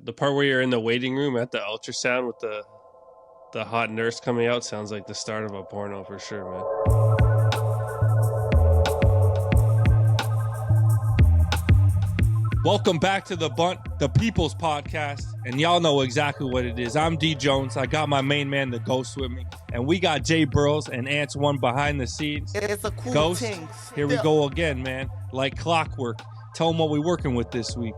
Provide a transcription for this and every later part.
The part where you're in the waiting room at the ultrasound with the hot nurse coming out sounds like the start of a porno for sure, man. Welcome back to the Bunt, the People's Podcast, and y'all know exactly what it is. I'm D Jones. I got my main man, the Ghost, with me, and we got Jay Burrows and Ants One behind the scenes. It's a cool Ghost, thing. here we go again, man. Like clockwork. Tell them what we're working with this week.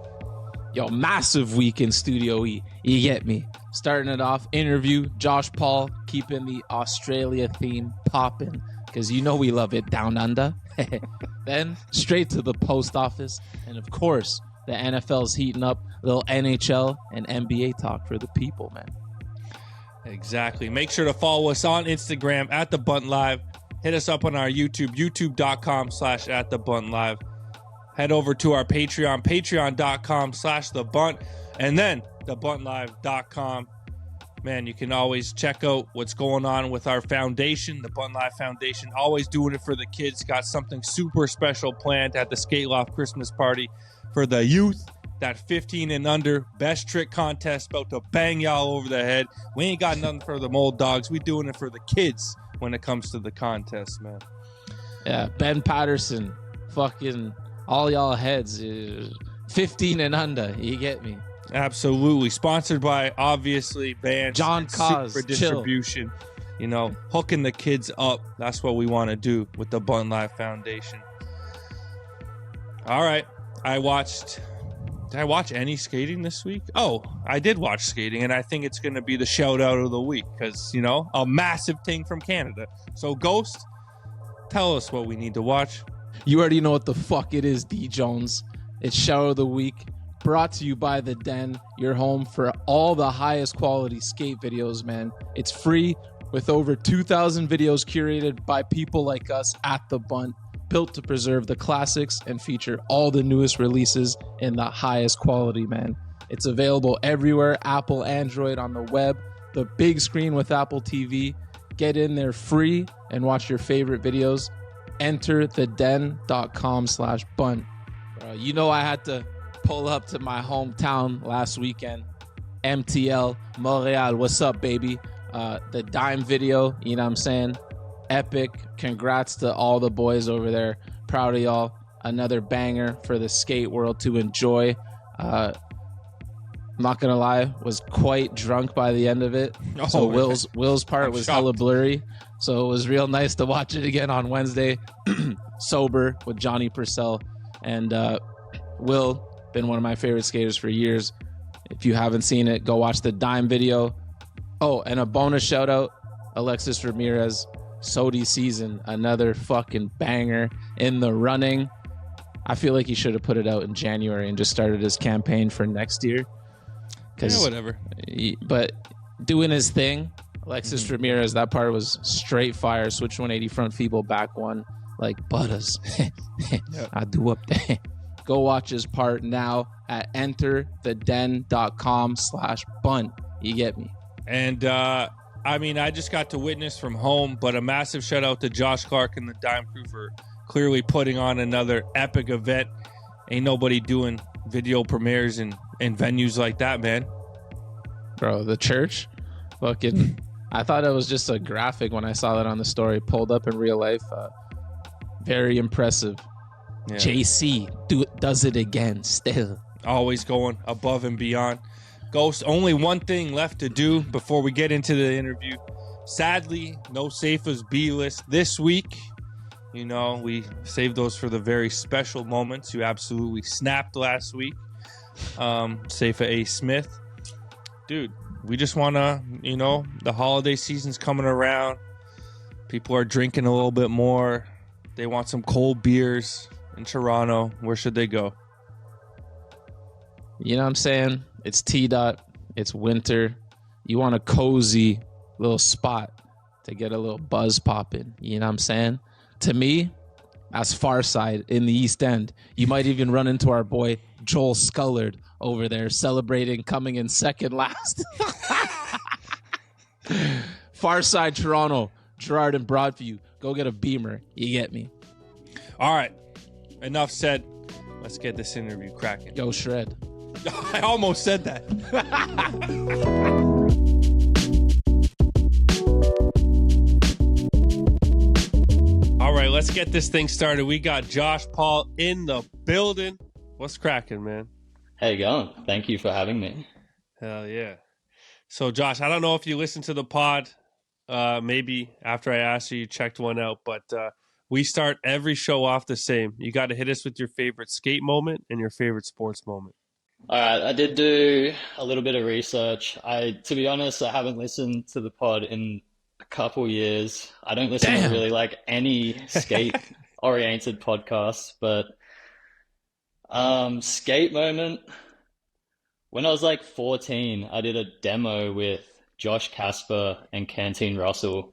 Yo, massive week in Studio E. You get me. Starting it off, interview, Josh Pall, keeping the Australia theme popping, because you know we love it down under. Then straight to the post office, and of course, the NFL's heating up. Little NHL and NBA talk for the people, man. Exactly. Make sure to follow us on Instagram at The Bunt Live. Hit us up on our YouTube, youtube.com/@TheBuntLive. Head over to our Patreon, patreon.com/The Bunt, and then thebuntlive.com. Man, you can always check out what's going on with our foundation, the Bunt Live Foundation. Always doing it for the kids. Got something super special planned at the Skate Loft Christmas party for the youth. That 15 and under best trick contest about to bang y'all over the head. We ain't got nothing for the old dogs. We doing it for the kids when it comes to the contest, man. Yeah, Ben Patterson, fucking all y'all heads, 15 and under. You get me. Absolutely. Sponsored by, obviously, Bands. John Cause, Super distribution. Chill. You know, hooking the kids up. That's what we want to do with the Bunt Live Foundation. All right. Did I watch any skating this week? Oh, I did watch skating, and I think it's going to be the Shoutout of the week because, you know, a massive thing from Canada. So, Ghost, tell us what we need to watch. You already know what the fuck it is, D Jones. It's Shoutout of the week, brought to you by The Den, your home for all the highest quality skate videos, man. It's free with over 2,000 videos curated by people like us at The Bunt, built to preserve the classics and feature all the newest releases in the highest quality, man. It's available everywhere, Apple, Android, on the web, the big screen with Apple TV. Get in there free and watch your favorite videos. Enter theden.com/bunt. You know I had to pull up to my hometown last weekend. MTL, Montreal, what's up, baby? The Dime video, you know what I'm saying? Epic. Congrats to all the boys over there. Proud of y'all. Another banger for the skate world to enjoy. I'm not gonna lie, was quite drunk by the end of it. So Will's part was hella blurry. So it was real nice to watch it again on Wednesday, sober with Johnny Purcell. And Will, been one of my favorite skaters for years. If you haven't seen it, go watch the Dime video. Oh, and a bonus shout out, Alexis Ramirez. Sodi season, another fucking banger in the running. I feel like he should have put it out in January and just started his campaign for next year. Yeah, whatever. But doing his thing, Alexis Ramirez, that part was straight fire. Switch 180 front feeble back one like butters. I do up there. Go watch his part now at entertheden.com/bunt. You get me. And I mean, I just got to witness from home, but a massive shout out to Josh Clark and the Dime crew for clearly putting on another epic event. Ain't nobody doing video premieres in venues like that, man. Bro, the church, fucking, I thought it was just a graphic when I saw that on the story. Pulled up in real life. Very impressive. Yeah. JC does it again still. Always going above and beyond. Ghost, only one thing left to do before we get into the interview. Sadly, no Safa's B-list this week. You know, we saved those for the very special moments. You absolutely snapped last week. Safa A. Smith. Dude, we just want to, you know, the holiday season's coming around. People are drinking a little bit more. They want some cold beers in Toronto. Where should they go? You know what I'm saying? It's T-Dot. It's winter. You want a cozy little spot to get a little buzz popping. You know what I'm saying? To me, that's Farside in the East End. You might even run into our boy Joel Scullard over there celebrating coming in second last. Farside, Toronto. Gerard and Broadview. Go get a Beamer. You get me. All right. Enough said. Let's get this interview cracking. Yo, Shred. I almost said that. All right, let's get this thing started. We got Josh Pall in the building. What's cracking, man? How you going? Thank you for having me. Hell yeah. So, Josh, I don't know if you listened to the pod. Maybe after I asked you, you checked one out. But we start every show off the same. You got to hit us with your favorite skate moment and your favorite sports moment. All right, I did do a little bit of research. To be honest, I haven't listened to the pod in a couple years. I don't listen to really like any skate-oriented podcasts, but skate moment. When I was like 14, I did a demo with Josh Casper and Canteen Russell.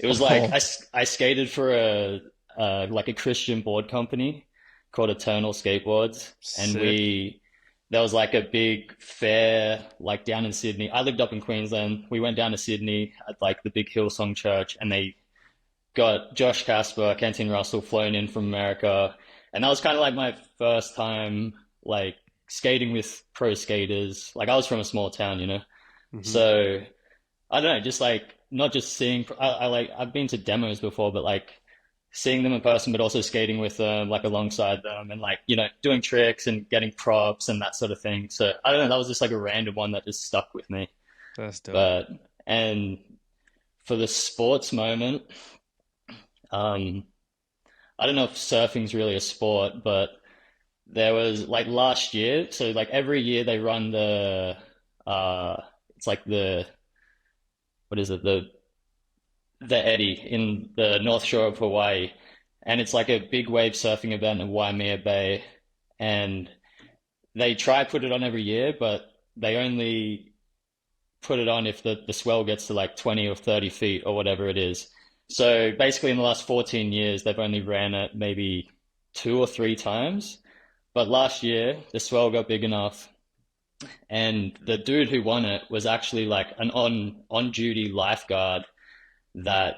It was like I skated for a Christian board company called Eternal Skateboards, and there was like a big fair like down in Sydney. I lived up in Queensland. We went down to Sydney at like the big Hillsong Church, and they got Josh Casper, Canteen Russell flown in from America, and that was kind of like my first time like skating with pro skaters. Like I was from a small town, you know, so I don't know, just like not just seeing. I've been to demos before, but like seeing them in person, but also skating with them, like alongside them, and like, you know, doing tricks and getting props and that sort of thing. So I don't know, that was just like a random one that just stuck with me. That's dope. And for the sports moment, I don't know if surfing's really a sport, but there was like last year. So like every year they run it's like what is it? The Eddy in the North Shore of Hawaii, and it's like a big wave surfing event in Waimea Bay, and they try put it on every year, but they only put it on if the swell gets to like 20 or 30 feet or whatever it is. So basically in the last 14 years, they've only ran it maybe 2 or 3 times. But last year, the swell got big enough, and the dude who won it was actually like an on-duty lifeguard that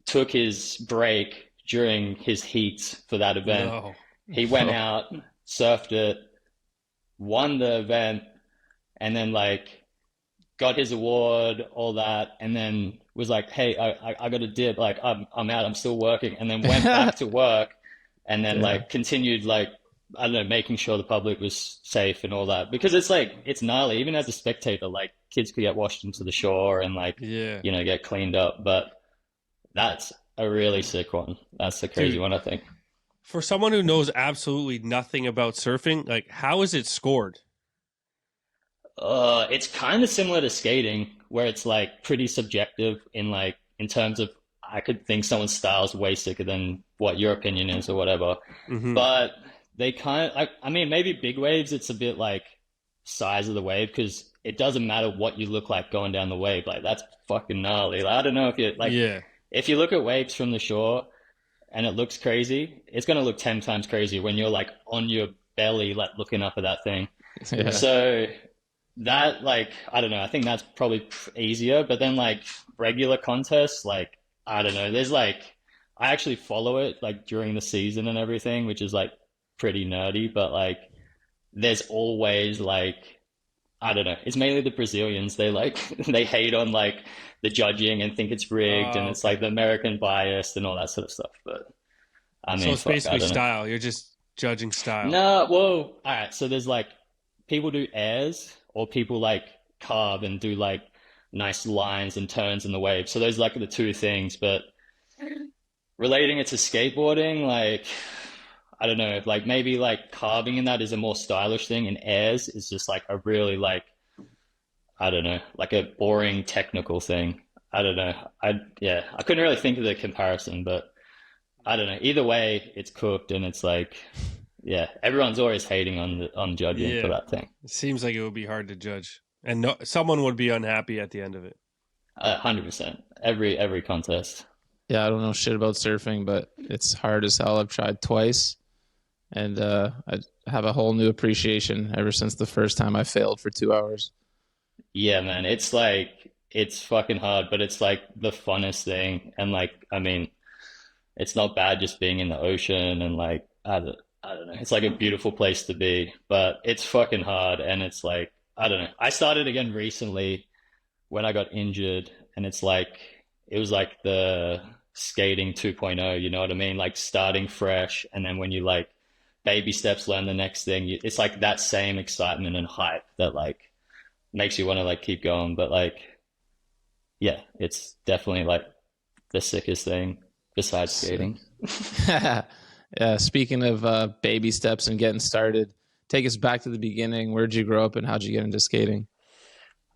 took his break during his heats for that event. No. He went out, surfed it, won the event, and then like got his award, all that, and then was like, "Hey, I got a dip. Like I'm out. I'm still working." And then went back to work, and then like continued like, I don't know, making sure the public was safe and all that, because it's like, it's gnarly. Even as a spectator, like kids could get washed into the shore and like, you know, get cleaned up. But that's a really sick one. That's a crazy one, I think. For someone who knows absolutely nothing about surfing, like how is it scored? It's kind of similar to skating, where it's like pretty subjective in terms of, I could think someone's style is way sicker than what your opinion is or whatever. But they kind of, I mean, maybe big waves, it's a bit like size of the wave, because it doesn't matter what you look like going down the wave. Like that's fucking gnarly. Like, I don't know if you like, if you look at waves from the shore and it looks crazy, it's going to look 10 times crazier when you're like on your belly, like looking up at that thing. So that, like, I don't know, I think that's probably easier. But then like regular contests, like, I don't know, there's like, I actually follow it like during the season and everything, which is like pretty nerdy, but like there's always like, I don't know, it's mainly the Brazilians. They like, they hate on like the judging and think it's rigged, and it's like the American bias and all that sort of stuff. But I mean, so it's basically style. You're just judging style. No, well, all right. So there's like, people do airs, or people like carve and do like nice lines and turns in the wave. So those like the two things. But relating it to skateboarding, like, I don't know, like maybe like carving in that is a more stylish thing, and airs is just like a really like, I don't know, like a boring technical thing. I don't know. I couldn't really think of the comparison, but I don't know. Either way, it's cooked, and it's like, everyone's always hating on judging for that thing. It seems like it would be hard to judge, and someone would be unhappy at the end of it. 100%. Every contest. Yeah, I don't know shit about surfing, but it's hard as hell. I've tried twice, and I have a whole new appreciation ever since the first time I failed for 2 hours. Yeah, man, it's like, it's fucking hard, but it's like the funnest thing. And like, I mean, it's not bad just being in the ocean, and like, I I don't know, it's like a beautiful place to be, but it's fucking hard. And it's like, I don't know. I started again recently when I got injured, and it's like, it was like the skating 2.0, you know what I mean? Like starting fresh. And then when you like baby steps learn the next thing, it's like that same excitement and hype that like makes you want to like keep going. But like, yeah, it's definitely like the sickest thing besides skating. Yeah, speaking of baby steps and getting started, take us back to the beginning. Where'd you grow up and how'd you get into skating?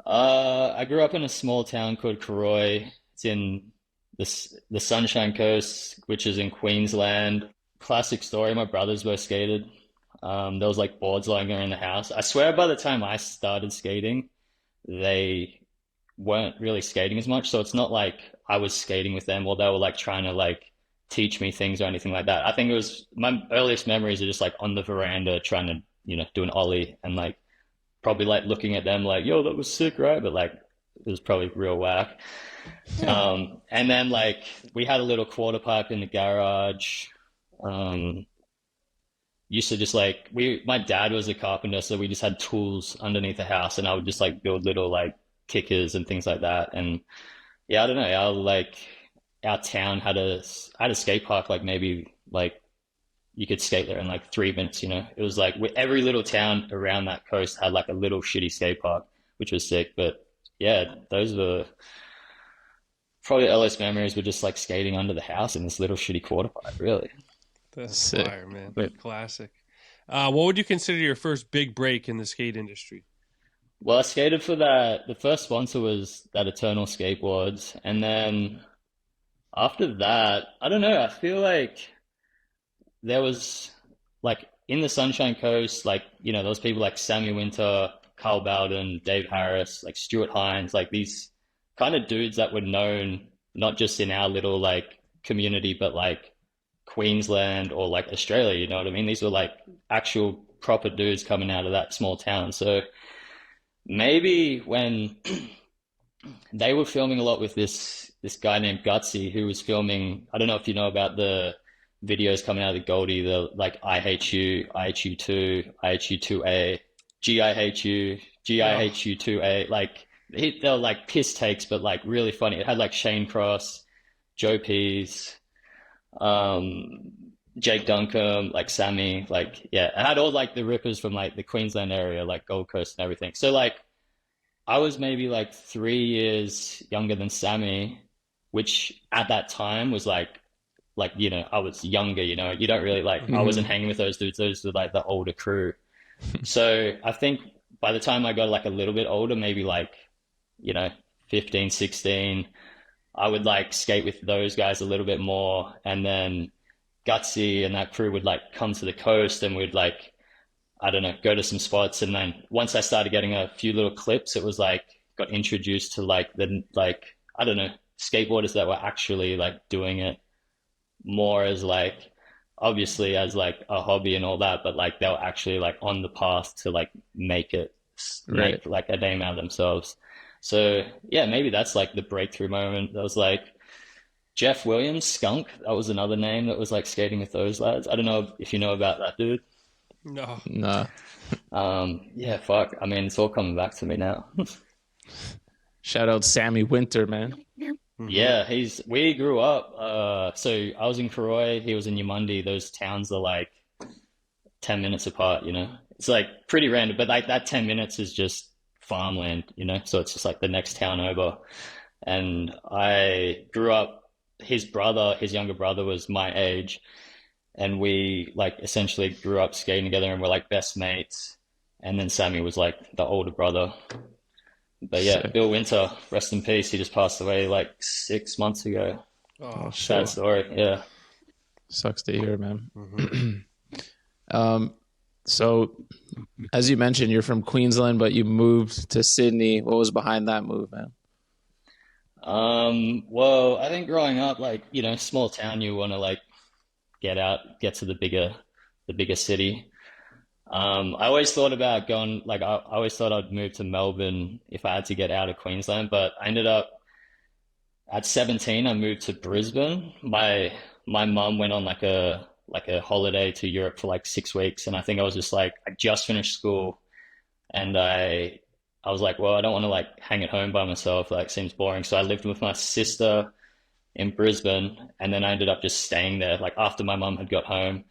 I grew up in a small town called Karoi. It's in the Sunshine Coast, which is in Queensland. Classic story. My brothers both skated. There was like boards lying around the house. I swear by the time I started skating, they weren't really skating as much. So it's not like I was skating with them or they were like trying to like teach me things or anything like that. I think it was my earliest memories are just like on the veranda trying to, you know, do an ollie and like probably like looking at them like, yo, that was sick, right? But like it was probably real whack. And then like we had a little quarter pipe in the garage. Used to just like my dad was a carpenter, so we just had tools underneath the house, and I would just like build little like kickers and things like that. And yeah, I don't know, our town had a skate park, like maybe like you could skate there in like 3 minutes, you know. It was like every little town around that coast had like a little shitty skate park, which was sick. But yeah, those were probably earliest memories, were just like skating under the house in this little shitty quarter pipe, really. That's Sick. fire, man. Classic. What would you consider your first big break in the skate industry? Well, I skated for that. The first sponsor was that Eternal Skateboards. And then after that, I don't know, I feel like there was like in the Sunshine Coast, like, you know, those people like Sammy Winter, Carl Bowden, Dave Harris, like Stuart Hines, like these kind of dudes that were known not just in our little like community, but like Queensland or like Australia, you know what I mean? These were like actual proper dudes coming out of that small town. So maybe when they were filming a lot with this guy named Gutsy, who was filming, I don't know if you know about the videos coming out of the Goldie, the like I hate you, I hate you too, I hate you 2A, G I hate you, G I hate you 2A. Like they were like piss takes, but like really funny. It had like Shane Cross, Joe Pease, Jake Duncombe, like Sammy, like yeah, I had all like the rippers from like the Queensland area, like Gold Coast and everything. So like I was maybe like 3 years younger than Sammy, which at that time was like you know, I was younger, you know, you don't really like I wasn't hanging with those dudes, those were like the older crew. So I think by the time I got like a little bit older, maybe like, you know, 15, 16, I would like skate with those guys a little bit more, and then Gutsy and that crew would like come to the coast and we'd like, I don't know, go to some spots. And then once I started getting a few little clips, it was like got introduced to like I don't know, skateboarders that were actually like doing it more as like obviously as like a hobby and all that, but like they were actually like on the path to like make like a name out of themselves. So yeah, maybe that's like the breakthrough moment. That was like Jeff Williams, Skunk. That was another name that was like skating with those lads. I don't know if you know about that dude. No. Yeah, fuck. I mean, it's all coming back to me now. Shout out Sammy Winter, man. Yeah, we grew up. So I was in Karoi, he was in Yamundi. Those towns are like 10 minutes apart, you know. It's like pretty random, but like that 10 minutes is just farmland, you know. So it's just like the next town over. And I grew up, his younger brother was my age, and we like essentially grew up skating together and we're like best mates. And then Sammy was like the older brother. But yeah, Bill Winter, rest in peace. He just passed away like 6 months ago. Oh, sad story. Yeah. Sucks to hear, man. So as you mentioned, you're from Queensland, but you moved to Sydney. What was behind that move, man? Well, I think growing up, like, you know, small town, you want to like get out, get to the bigger city. I always thought about going, like, I always thought I'd move to Melbourne if I had to get out of Queensland, but I ended up at 17, I moved to Brisbane. My mum went on like a like a holiday to Europe for like 6 weeks. And I think I was just like, I just finished school, and I was like, well, I don't want to like hang at home by myself. Like, seems boring. So I lived with my sister in Brisbane, and then I ended up just staying there. Like after my mum had got home,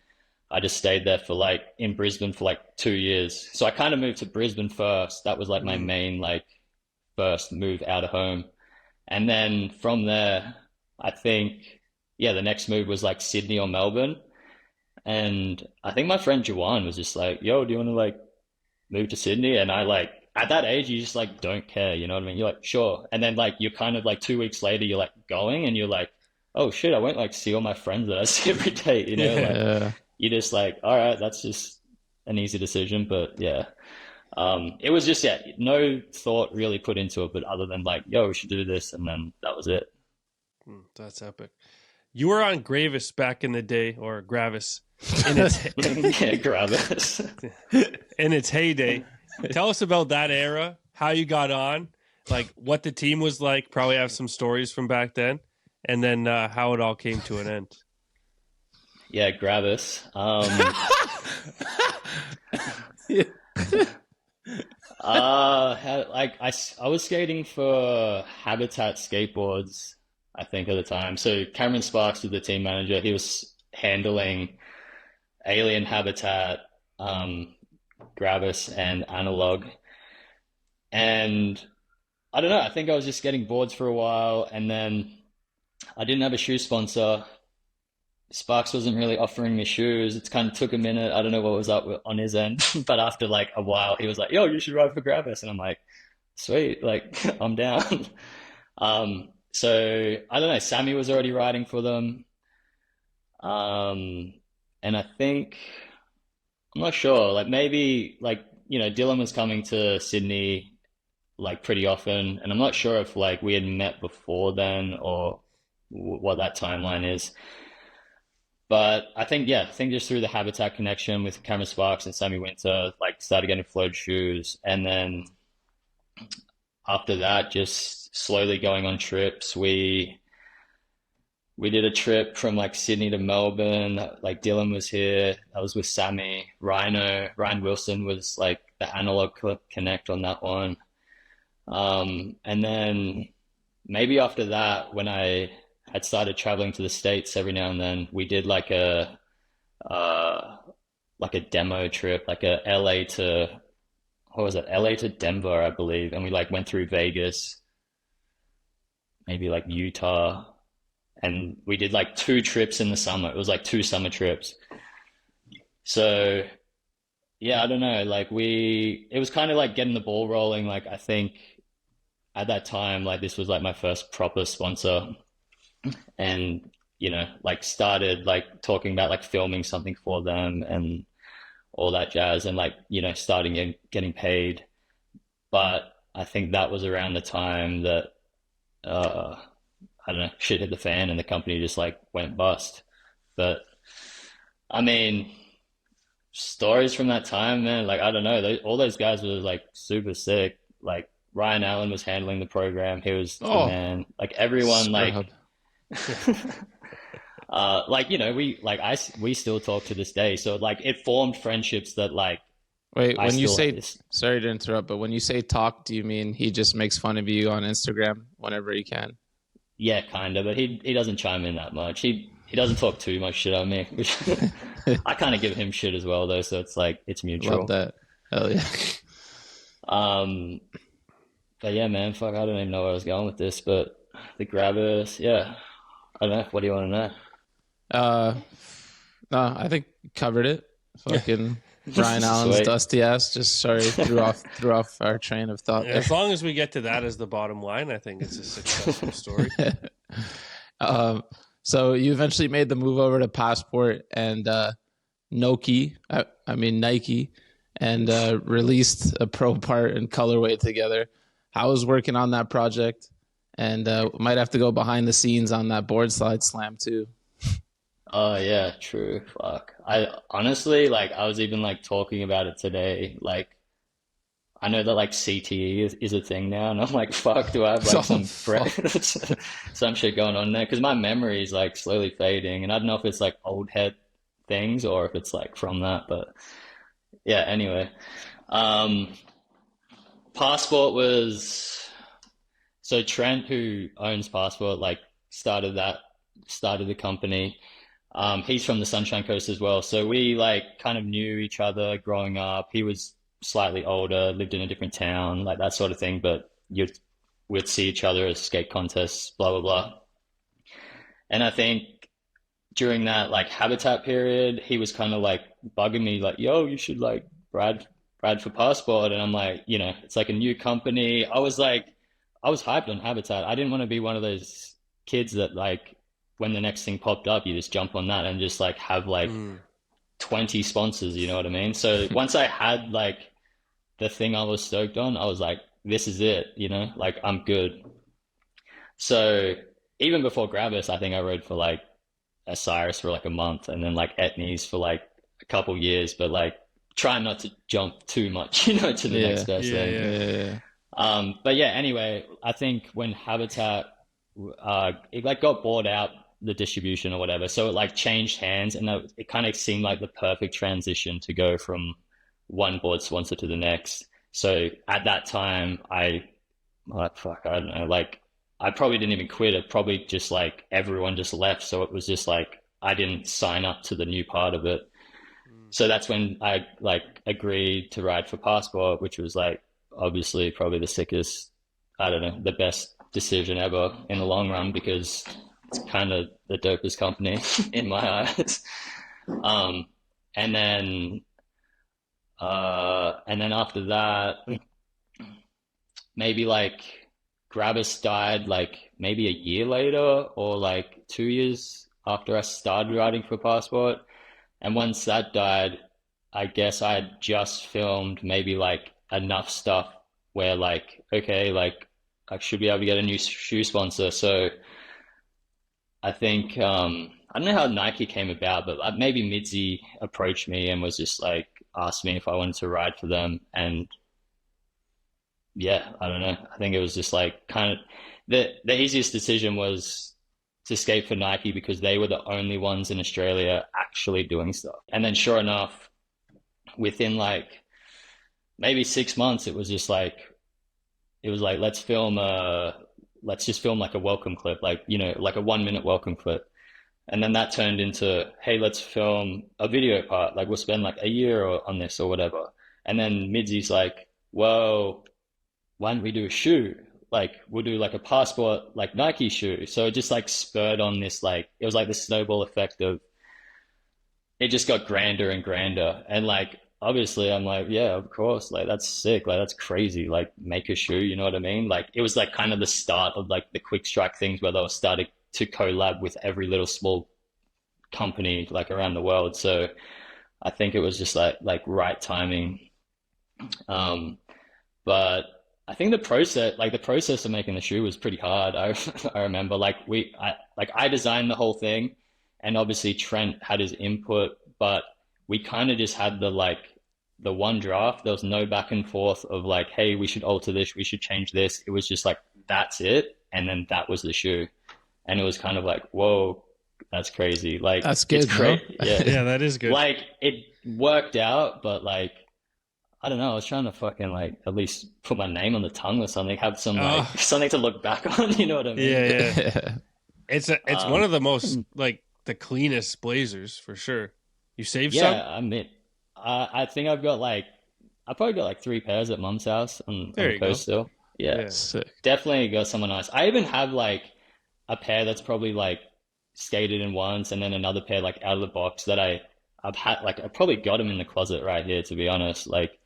I just stayed there for like in Brisbane for like 2 years. So I kind of moved to Brisbane first. That was like my main like first move out of home. And then from there, I think, yeah, the next move was like Sydney or Melbourne. And I think my friend Juwan was just like, yo, do you want to like move to Sydney? And I like, at that age, you just like don't care, you know what I mean? You're like, sure. And then like you're kind of like 2 weeks later, you're like going and you're like, oh shit, I won't like see all my friends that I see every day, you know? Like you're just like, all right, that's just an easy decision. But yeah. It was just, yeah, no thought really put into it, but other than like, yo, we should do this, and then that was it. That's epic. You were on Gravis back in the day, or Gravis in its yeah, Gravis in its heyday. Tell us about that era, how you got on, like what the team was like. Probably have some stories from back then, and then how it all came to an end. Yeah, Gravis. I was skating for Habitat Skateboards, I think, at the time. So Cameron Sparks was the team manager. He was handling Alien Habitat, Gravis, and Analog. And I don't know, I think I was just getting boards for a while, and then I didn't have a shoe sponsor. Sparks wasn't really offering me shoes. It kind of took a minute. I don't know what was up on his end, but after like a while, he was like, yo, you should ride for Gravis. And I'm like, sweet, like I'm down. So I don't know, Sammy was already riding for them. And I think, I'm not sure, like maybe like, you know, Dylan was coming to Sydney like pretty often. And I'm not sure if like we had met before then or what that timeline is. But I think, yeah, I think just through the Habitat connection with Cameron Sparks and Sammy Winter, like started getting flowed shoes. And then after that, just slowly going on trips. We did a trip from like Sydney to Melbourne. Like Dylan was here. I was with Sammy. Ryan Wilson was like the analog connect on that one. And then maybe after that, when I had started traveling to the States every now and then, we did like a demo trip, like a LA to, what was it? LA to Denver, I believe. And we like went through Vegas, maybe like Utah. And we did like 2 trips in the summer. It was like 2 summer trips. So yeah, I don't know. Like it was kind of like getting the ball rolling. Like I think at that time, like this was like my first proper sponsor. And, you know, like started like talking about like filming something for them and all that jazz, and like, you know, starting getting paid. But I think that was around the time that, I don't know, shit hit the fan and the company just like went bust. But I mean, stories from that time, man, like, I don't know, all those guys were like super sick. Like Ryan Allen was handling the program. He was the man. Like everyone, like, like, you know, we still talk to this day. So like it formed friendships that like, wait, when you say, sorry to interrupt, but when you say talk, do you mean he just makes fun of you on Instagram whenever he can? Yeah, kind of, but he doesn't chime in that much. He doesn't talk too much shit on me. I kind of give him shit as well though, so it's like it's mutual. Love that. Hell yeah. But yeah, man, fuck, I don't even know where I was going with this, but the Gravis, yeah. I don't know. What do you want to know? No, I think covered it. Fucking Ryan Allen's dusty ass. Just sorry, threw off our train of thought. Yeah, as long as we get to that as the bottom line, I think it's a successful story. So you eventually made the move over to Passport and Nike, and released a pro part and colorway together. How was working on that project? And might have to go behind the scenes on that board slide slam too. Oh yeah, true. Fuck. I honestly, like, I was even like talking about it today. Like, I know that like CTE is a thing now, and I'm like, fuck, do I have like some shit going on there? Because my memory is like slowly fading, and I don't know if it's like old head things or if it's like from that. But yeah, anyway. Passport was, so Trent, who owns Passport, like started the company. He's from the Sunshine Coast as well. So we like kind of knew each other growing up. He was slightly older, lived in a different town, like that sort of thing. But we'd see each other at skate contests, blah, blah, blah. And I think during that like Habitat period, he was kind of like bugging me like, yo, you should like ride for Passport. And I'm like, you know, it's like a new company. I was hyped on Habitat. I didn't want to be one of those kids that like, when the next thing popped up, you just jump on that and just like have like 20 sponsors, you know what I mean? So once I had like the thing I was stoked on, I was like, this is it, you know, like I'm good. So even before Gravis, I think I rode for like Osiris for like a month and then like Etnies for like a couple years, but like trying not to jump too much, you know, to the next best thing. But yeah, anyway, I think when Habitat, it like got bought out, the distribution or whatever, so it like changed hands, and it kind of seemed like the perfect transition to go from one board sponsor to the next. So at that time, I don't know, like I probably didn't even quit. It probably just like everyone just left, so it was just like I didn't sign up to the new part of it. So that's when I like agreed to ride for Passport, which was like obviously probably the sickest, I don't know, the best decision ever in the long run, because it's kind of the dopest company in my eyes. And then after that, maybe like Gravis died like maybe a year later or like 2 years after I started riding for Passport. And once that died, I guess I had just filmed maybe like enough stuff where like, okay, like I should be able to get a new shoe sponsor. So I think, I don't know how Nike came about, but maybe Midzi approached me and was just like, asked me if I wanted to ride for them. And yeah, I don't know. I think it was just like kind of the easiest decision was to skate for Nike because they were the only ones in Australia actually doing stuff. And then sure enough, within like maybe 6 months, it was like, let's just film like a welcome clip, like, you know, like a 1 minute welcome clip. And then that turned into, hey, let's film a video part. Like we'll spend like a year on this or whatever. And then Midzi's like, well, why don't we do a shoe? Like we'll do like a Passport, like Nike shoe. So it just like spurred on this, like, it was like the snowball effect of, it just got grander and grander. And like, obviously I'm like, yeah, of course, like that's sick, like that's crazy, like make a shoe, you know what I mean? Like it was like kind of the start of like the quick strike things where they were starting to collab with every little small company like around the world. So I think it was just like right timing. But I think the process of making the shoe was pretty hard. I remember like I designed the whole thing, and obviously Trent had his input, but we kind of just had the one draft. There was no back and forth of like, hey, we should alter this, we should change this. It was just like, that's it. And then that was the shoe. And it was kind of like, whoa, that's crazy. Like, that's good, bro. Yeah. Yeah, that is good. Like it worked out, but like, I don't know. I was trying to fucking like at least put my name on the tongue or something, have some like something to look back on. You know what I mean? Yeah. It's one of the most like the cleanest blazers for sure. You saved some? Yeah, I mean, I think I probably got like 3 pairs at Mum's house on the coast still. Yeah, sick. Definitely got someone nice. I even have like a pair that's probably like skated in once, and then another pair like out of the box that I've had, like I probably got them in the closet right here, to be honest. Like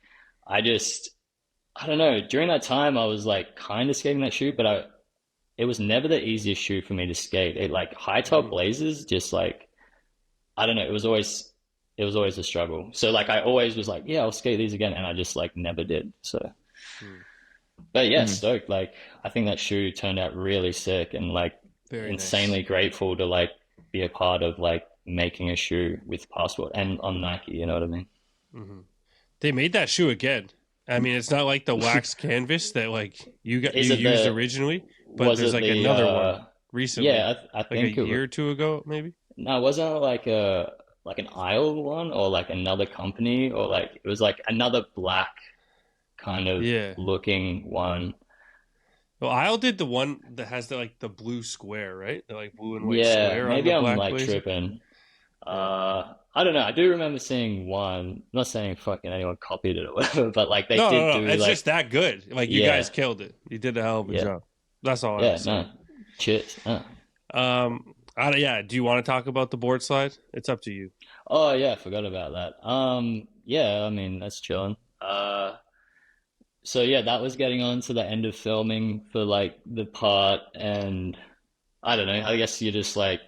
I don't know. During that time, I was like kind of skating that shoe, but it was never the easiest shoe for me to skate. It like high top blazers, just like, I don't know. It was always a struggle. So like I always was like, yeah, I'll skate these again, and I just like never did. So, but yeah, stoked. Like I think that shoe turned out really sick, and like Very insanely grateful to like be a part of like making a shoe with Passport and on Nike. You know what I mean? Mm-hmm. They made that shoe again. I mean, it's not like the wax canvas that like you used originally, but there's like another one recently. Yeah, I think like a year or two ago, maybe. No, wasn't it like like an aisle one or like another company, or like it was like another black kind of looking one. Well, Isle did the one that has the blue square, right? The like blue and white Yeah, square on maybe the I'm black like blazer. tripping. I don't know. I do remember seeing one. I'm not saying fucking anyone copied it or whatever, but like they did No. do It's like, just that good. Like you yeah, guys killed it. You did a hell of a yeah, job. That's all I'm yeah, saying. no, cheers. Yeah. Do you want to talk about the board slide? It's up to you. Oh yeah, I forgot about that. Yeah, I mean that's chilling. So yeah, that was getting on to the end of filming for like the part, and I don't know. I guess you're just like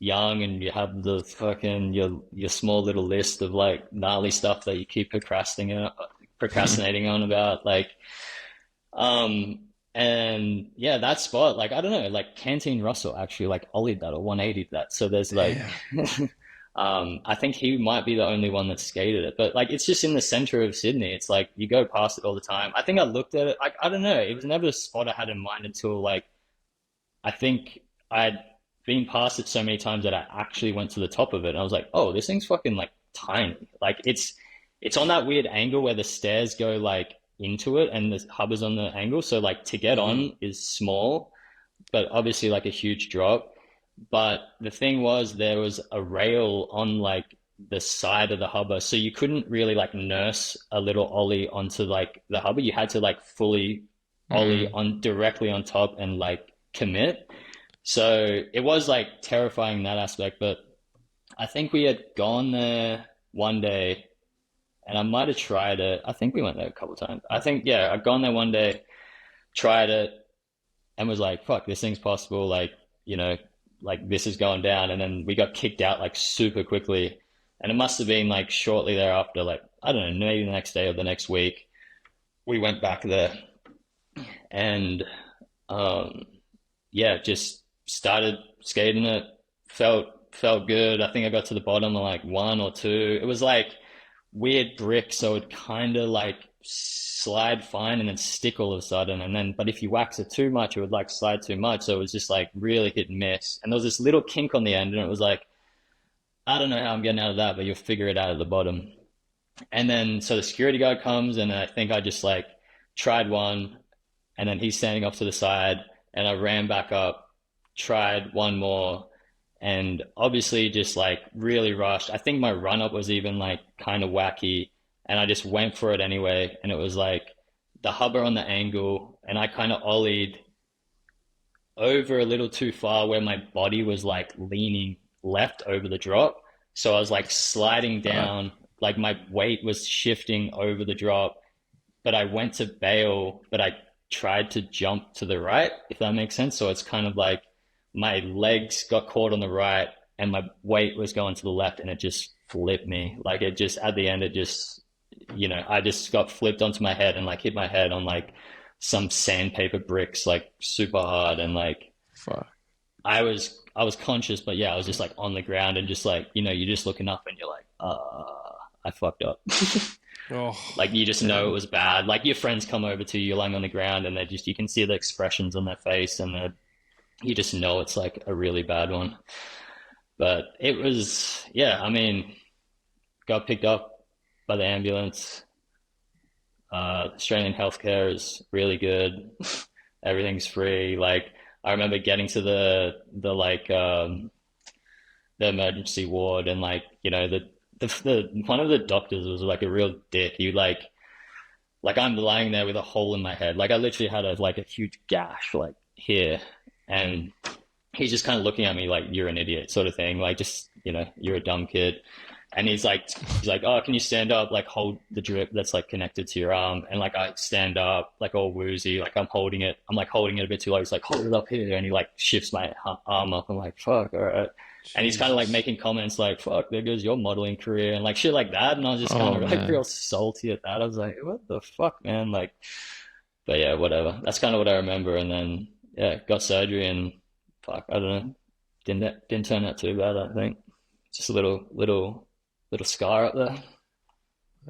young and you have the fucking your small little list of like gnarly stuff that you keep procrastinating on about like and yeah, that spot, like I don't know, like Canteen Russell actually like ollied that or 180'd that. So there's like I think he might be the only one that skated it, but like it's just in the center of Sydney. It's like you go past it all the time. I think I looked at it, I don't know, it was never a spot I had in mind until like I think I'd been past it so many times that I actually went to the top of it and I was like, oh, this thing's fucking like tiny. Like it's on that weird angle where the stairs go like into it and the hub is on the angle. So like to get on is small, but obviously like a huge drop. But the thing was there was a rail on like the side of the hubber. So you couldn't really like nurse a little ollie onto like the hubber. You had to like fully ollie on directly on top and like commit. So it was like terrifying that aspect, but I think we had gone there one day and I might have tried it. I think we went there a couple of times. I think, yeah, I'd gone there one day, tried it, and was like, fuck, this thing's possible. Like, you know, like this is going down. And then we got kicked out like super quickly. And it must have been like shortly thereafter, like, I don't know, maybe the next day or the next week, we went back there and, yeah, just started skating it. Felt good. I think I got to the bottom of like 1 or 2. It was like weird brick, so it kind of like slide fine and then stick all of a sudden. And then, but if you wax it too much, it would like slide too much. So it was just like really hit and miss. And there was this little kink on the end, and it was like, I don't know how I'm getting out of that, but you'll figure it out at the bottom. And then so the security guard comes, and I think I just like tried one, and then he's standing off to the side, and I ran back up, tried one more, and obviously just like really rushed. I think my run up was even like kind of wacky, and I just went for it anyway. And it was like the hubber on the angle, and I kind of ollied over a little too far where my body was like leaning left over the drop. So I was like sliding down, like my weight was shifting over the drop, but I went to bail, but I tried to jump to the right, if that makes sense. So it's kind of like my legs got caught on the right and my weight was going to the left, and it just flipped me. Like it just, at the end, it just, you know, I just got flipped onto my head and like hit my head on like some sandpaper bricks, like super hard. And like, fuck. I was conscious, but yeah, I was just like on the ground and just like, you know, you're just looking up and you're like, I fucked up. Like you just know it was bad. Like your friends come over to you, you're lying on the ground, and they just, you can see the expressions on their face, and you just know it's like a really bad one. But it was, yeah, I mean, got picked up by the ambulance. Australian healthcare is really good. Everything's free. Like I remember getting to the emergency ward, and like, you know, the one of the doctors was like a real dick. He like I'm lying there with a hole in my head. Like I literally had a huge gash like here, and he's just kind of looking at me like, you're an idiot sort of thing. Like, just, you know, you're a dumb kid. And he's like, oh, can you stand up? Like hold the drip that's like connected to your arm. And like, I stand up like all woozy, like I'm like holding it a bit too low. He's like, hold it up here. And he like shifts my arm up. I'm like, fuck, all right. Jeez. And he's kind of like making comments like, fuck, there goes your modeling career and like shit like that. And I was just kind of like real salty at that. I was like, what the fuck, man? Like, but yeah, whatever. That's kind of what I remember. And then, yeah, got surgery, and fuck, I don't know. Didn't turn out too bad, I think. Just a little scar up there.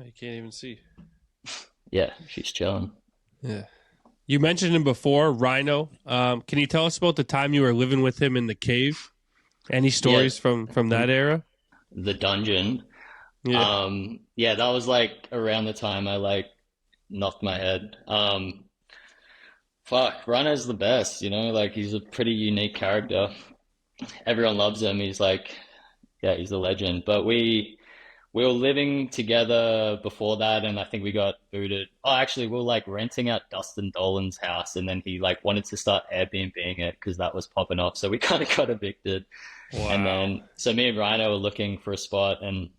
You can't even see. Yeah, she's chilling. Yeah. You mentioned him before, Rhino. Can you tell us about the time you were living with him in the cave? Any stories from that era? the dungeon. Yeah. Yeah, that was like around the time I like knocked my head. Fuck, Rhino's the best, like he's a pretty unique character. Everyone loves him. He's like, yeah, he's a legend. But we were living together before that, and I think we got booted. Oh, actually, we were like renting out Dustin Dolan's house, and then he like wanted to start Airbnb-ing it because that was popping off. So we kind of got evicted. And Wow. then, so me and Rhino were looking for a spot and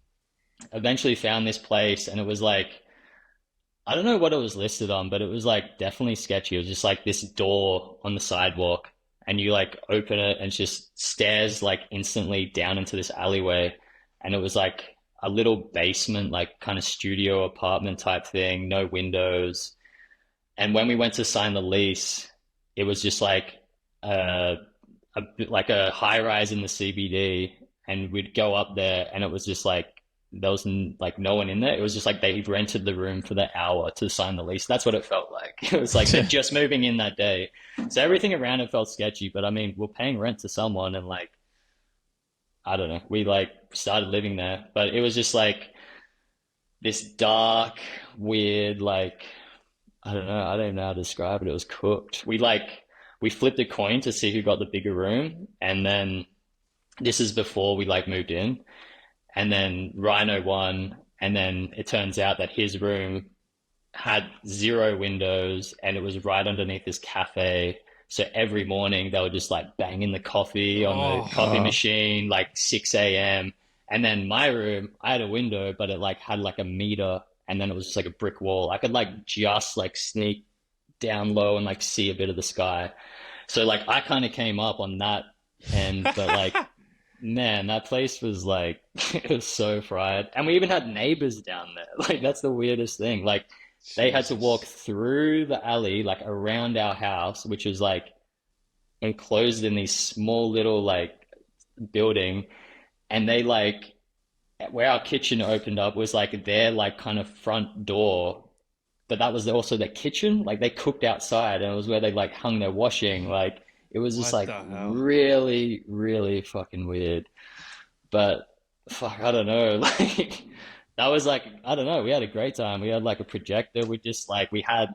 eventually found this place, and it was like, I don't know what it was listed on, but it was like definitely sketchy. It was just like this door on the sidewalk, and you like open it, and it's just stairs like instantly down into this alleyway. And it was like a little basement, like kind of studio apartment type thing, no windows. And when we went to sign the lease, it was just like like a high rise in the CBD, and we'd go up there, and it was just like there was like no one in there. It was just like they rented the room for the hour to sign the lease. That's what it felt like. It was like they're just moving in that day. So everything around it felt sketchy, but I mean, we're paying rent to someone, and like I don't know, we like started living there, but it was just like this dark, weird, like I don't know, I don't even know how to describe it. It was cooked. We flipped a coin to see who got the bigger room, and then this is before we like moved in, and then Rhino won, and then it turns out that his room had zero windows, and it was right underneath this cafe. So every morning they were just like banging the coffee on the coffee Oh, machine, like 6 a.m. And then my room, I had a window, but it like had like a meter, and then it was just like a brick wall. I could like just like sneak down low and like see a bit of the sky. So like I kind of came up on that end, but like man, that place was like it was so fried. And we even had neighbors down there. Like that's the weirdest thing. Like they had to walk Jesus. through the alley, like around our house, which is like enclosed in these small little like building, and they like where our kitchen opened up was like their like kind of front door, but that was also their kitchen. Like they cooked outside, and it was where they like hung their washing. Like it was just What like the hell? really, really fucking weird. But fuck, I don't know. Like that was like I don't know. We had a great time. We had like a projector. We just like we had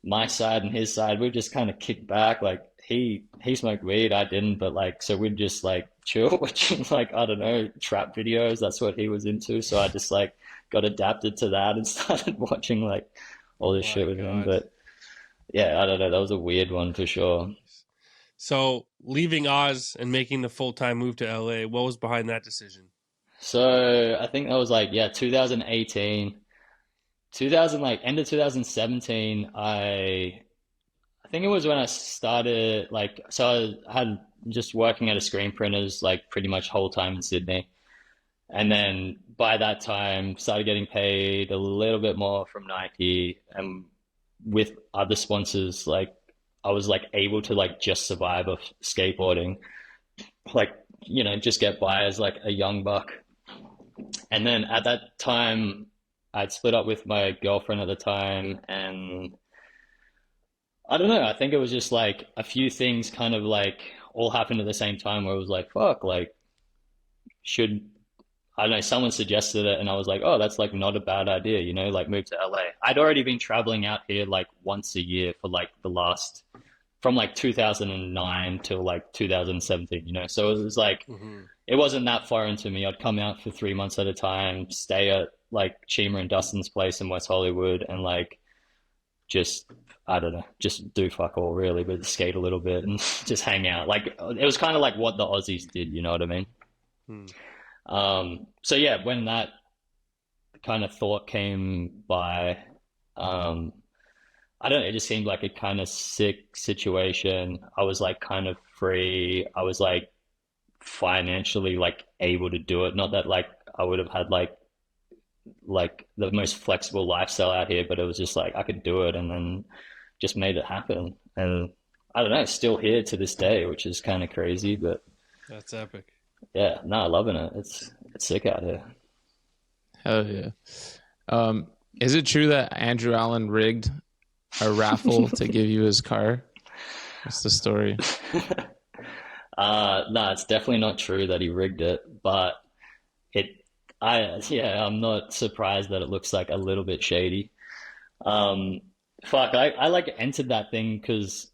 my side and his side. We just kind of kicked back. Like he smoked weed, I didn't, but like so we'd just like chill watching like I don't know trap videos. That's what he was into. So I just like got adapted to that and started watching like all this shit My with him. God. But yeah, I don't know. That was a weird one for sure. So leaving Oz and making the full-time move to LA, what was behind that decision? So I think that was like yeah, 2018, 2000 like end of 2017. I think it was when I started like so I had just working at a screen printers like pretty much whole time in Sydney. And then by that time started getting paid a little bit more from Nike and with other sponsors like I was like able to like just survive of skateboarding like just get by as like a young buck. And then at that time, I'd split up with my girlfriend at the time, and I don't know. I think it was just like a few things kind of like all happened at the same time where it was like, fuck, like, should I don't know, someone suggested it, and I was like, oh, that's like not a bad idea, like move to LA. I'd already been traveling out here like once a year for like the last from like 2009 till like 2017, so it was like Hmm. it wasn't that far into me. I'd come out for 3 months at a time, stay at like Chima and Dustin's place in West Hollywood, and like just I don't know, just do fuck all really, but skate a little bit and just hang out. Like it was kind of like what the Aussies did, you know what I mean? Hmm. So yeah, when that kind of thought came by, um, I don't know, it just seemed like a kind of sick situation. I was like kind of free. I was like financially like able to do it. Not that like I would have had like the most flexible lifestyle out here, but it was just like I could do it and then just made it happen. And I don't know, still here to this day, which is kind of crazy, but That's epic. yeah, no, loving it. It's sick out here. Hell yeah. Is it true that Andrew Allen rigged a raffle to give you his car? What's the story? No, it's definitely not true that he rigged it, but I'm not surprised that it looks like a little bit shady. Um, fuck, I like entered that thing because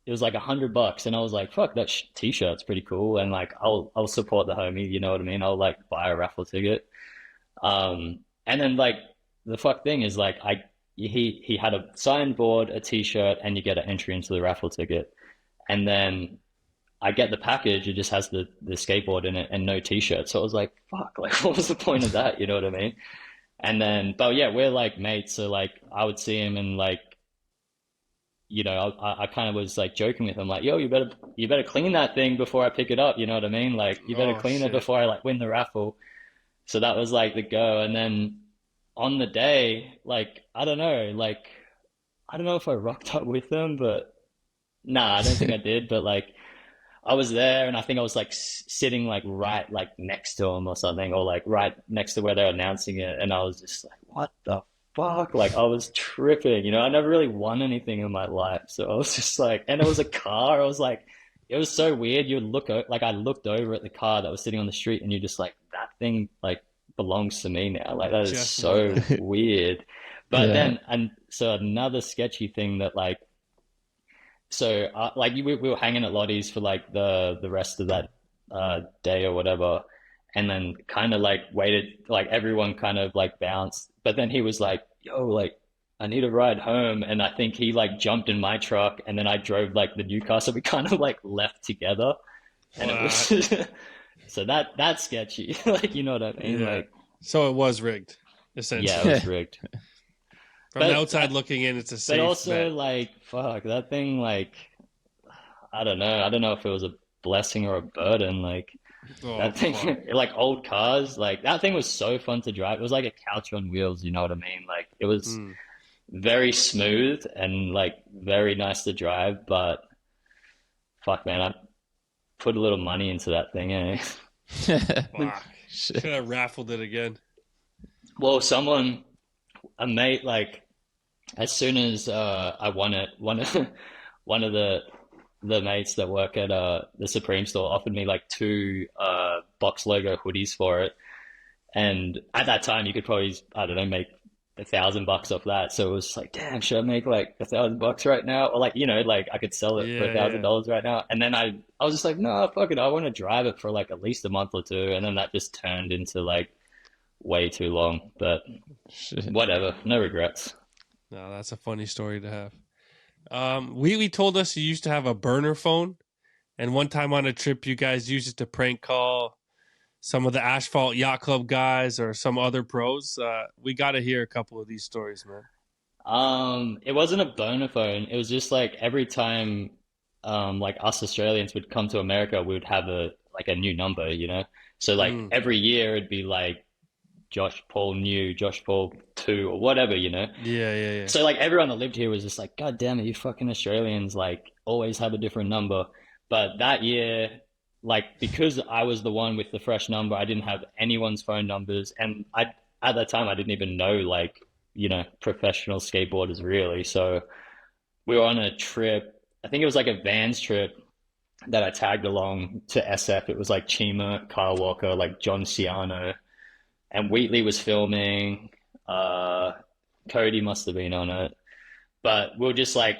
it was like $100, and I was like, fuck, that t-shirt's pretty cool, and like I'll support the homie, you know what I mean? I'll like buy a raffle ticket. And then like the fuck thing is like he had a signed board, a t-shirt, and you get an entry into the raffle ticket. And then I get the package, it just has the skateboard in it and no t-shirt. So I was like, fuck, like what was the point of that? You know what I mean? And then, but yeah, we're like mates, so like I would see him and like, I kind of was like joking with him, like, yo, you better clean that thing before I pick it up. You know what I mean? Like, you better Oh clean it shit. before I like win the raffle. So that was like the go. And then on the day, like, I don't know if I rocked up with them, but nah, I don't think I did. But like, I was there, and I think I was like sitting like right like next to him or something, or like right next to where they're announcing it, and I was just like, what the fuck? Like I was tripping, I never really won anything in my life, so I was just like, and it was a car. I was like, it was so weird. You would like I looked over at the car that was sitting on the street, and you're just like, that thing like belongs to me now. Like that is Just so weird. But Yeah. then, and so another sketchy thing that like so, like we were hanging at Lottie's for like the rest of that day or whatever, and then kind of like waited, like everyone kind of like bounced, but then he was like, "Yo, like I need a ride home," and I think he like jumped in my truck, and then I drove like the new car, so we kind of like left together, and it was what? so that's sketchy, like you know what I mean, Yeah. like So it was rigged, yeah, it essentially. was rigged, From the but outside looking in, it's a but safe also bet. like fuck that thing like. I don't know if it was a blessing or a burden. Like Oh that thing, fuck. like old cars, like that thing was so fun to drive. It was like a couch on wheels, you know what I mean? Like it was Mm. very smooth and like very nice to drive. But fuck, man, I put a little money into that thing, eh? Fuck. Should Shit. have raffled it again. Well, a mate, like as soon as I won it, one of the mates that work at the Supreme store offered me like two box logo hoodies for it. And at that time, you could probably, I don't know, make $1,000 off that. So it was like, damn, should I make like $1,000 right now? Or like, like I could sell it for a Yeah, thousand yeah. dollars right now. And then I was just like, no, fuck it. I want to drive it for like at least a month or two. And then that just turned into like way too long. But Shit. whatever, no regrets. No, that's a funny story to have. Wheatley told us you used to have a burner phone, and one time on a trip, you guys used it to prank call some of the Asphalt Yacht Club guys or some other pros. We got to hear a couple of these stories, man. It wasn't a burner phone. It was just like every time, like us Australians would come to America, we would have a new number. So like Mm. every year it'd be like Josh Paul new, Josh Paul two, or whatever. Yeah, yeah, yeah. So like everyone that lived here was just like, God damn it, you fucking Australians like always have a different number. But that year, like because I was the one with the fresh number, I didn't have anyone's phone numbers, and I at that time I didn't even know like professional skateboarders really. So we were on a trip. I think it was like a Vans trip that I tagged along to SF. It was like Chima, Kyle Walker, like John Ciano, and Wheatley was filming. Uh, Cody must have been on it, but we were just like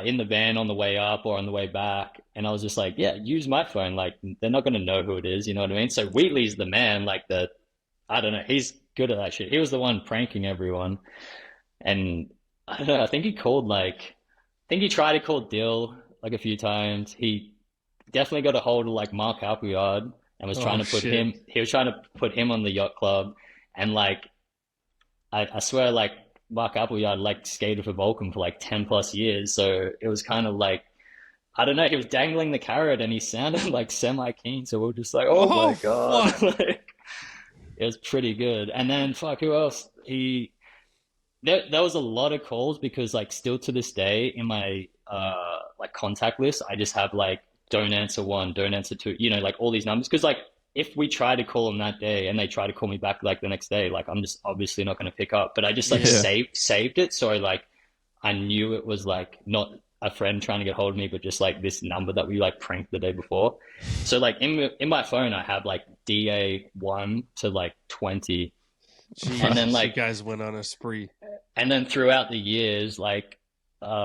in the van on the way up or on the way back, and I was just like, yeah, use my phone. Like they're not going to know who it is, you know what I mean? So Wheatley's the man, like I don't know, he's good at that shit. He was the one pranking everyone, and I don't know. I think he tried to call Dill like a few times. He definitely got a hold of like Mark Appleyard and was trying Oh to put shit. him. He was trying to put him on the yacht club, and like I swear, like Mark Appleyard like skated for Vulcan for like 10 plus years. So it was kind of like I don't know. He was dangling the carrot, and he sounded like semi keen. So we were just like, oh Oh my god, fuck. like it was pretty good. And then fuck, who else? There was a lot of calls because like still to this day in my like contact list, I just have like don't answer one, don't answer two, like all these numbers. Because like if we try to call them that day and they try to call me back like the next day, like I'm just obviously not going to pick up. But I just like Yeah. saved it, so I knew it was like not a friend trying to get hold of me, but just like this number that we like pranked the day before. So like in my phone, I have like DA1 to like 20. Jeez, and then like you guys went on a spree. And then throughout the years, like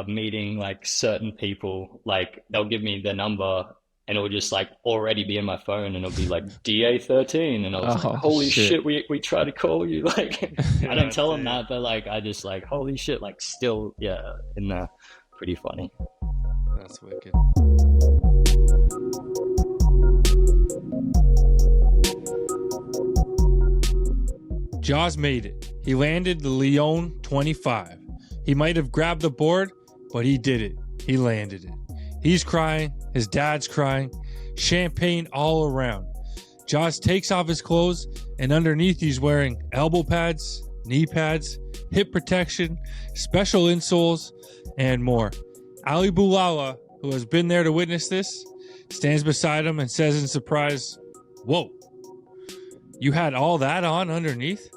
meeting like certain people, like they'll give me their number and it'll just like already be in my phone and it'll be like DA13 and I was like, holy shit, we tried to call you. Like I don't tell them that, but like I just like, holy shit, like still, yeah, in there. Pretty funny. That's wicked. Jaws made it. He landed the Leon 25. He might have grabbed the board, but he did it. He landed it. He's crying. His dad's crying. Champagne all around. Jaws takes off his clothes, and underneath he's wearing elbow pads, knee pads, hip protection, special insoles, and more. Ali Boulala, who has been there to witness this, stands beside him and says in surprise, "Whoa, you had all that on underneath?"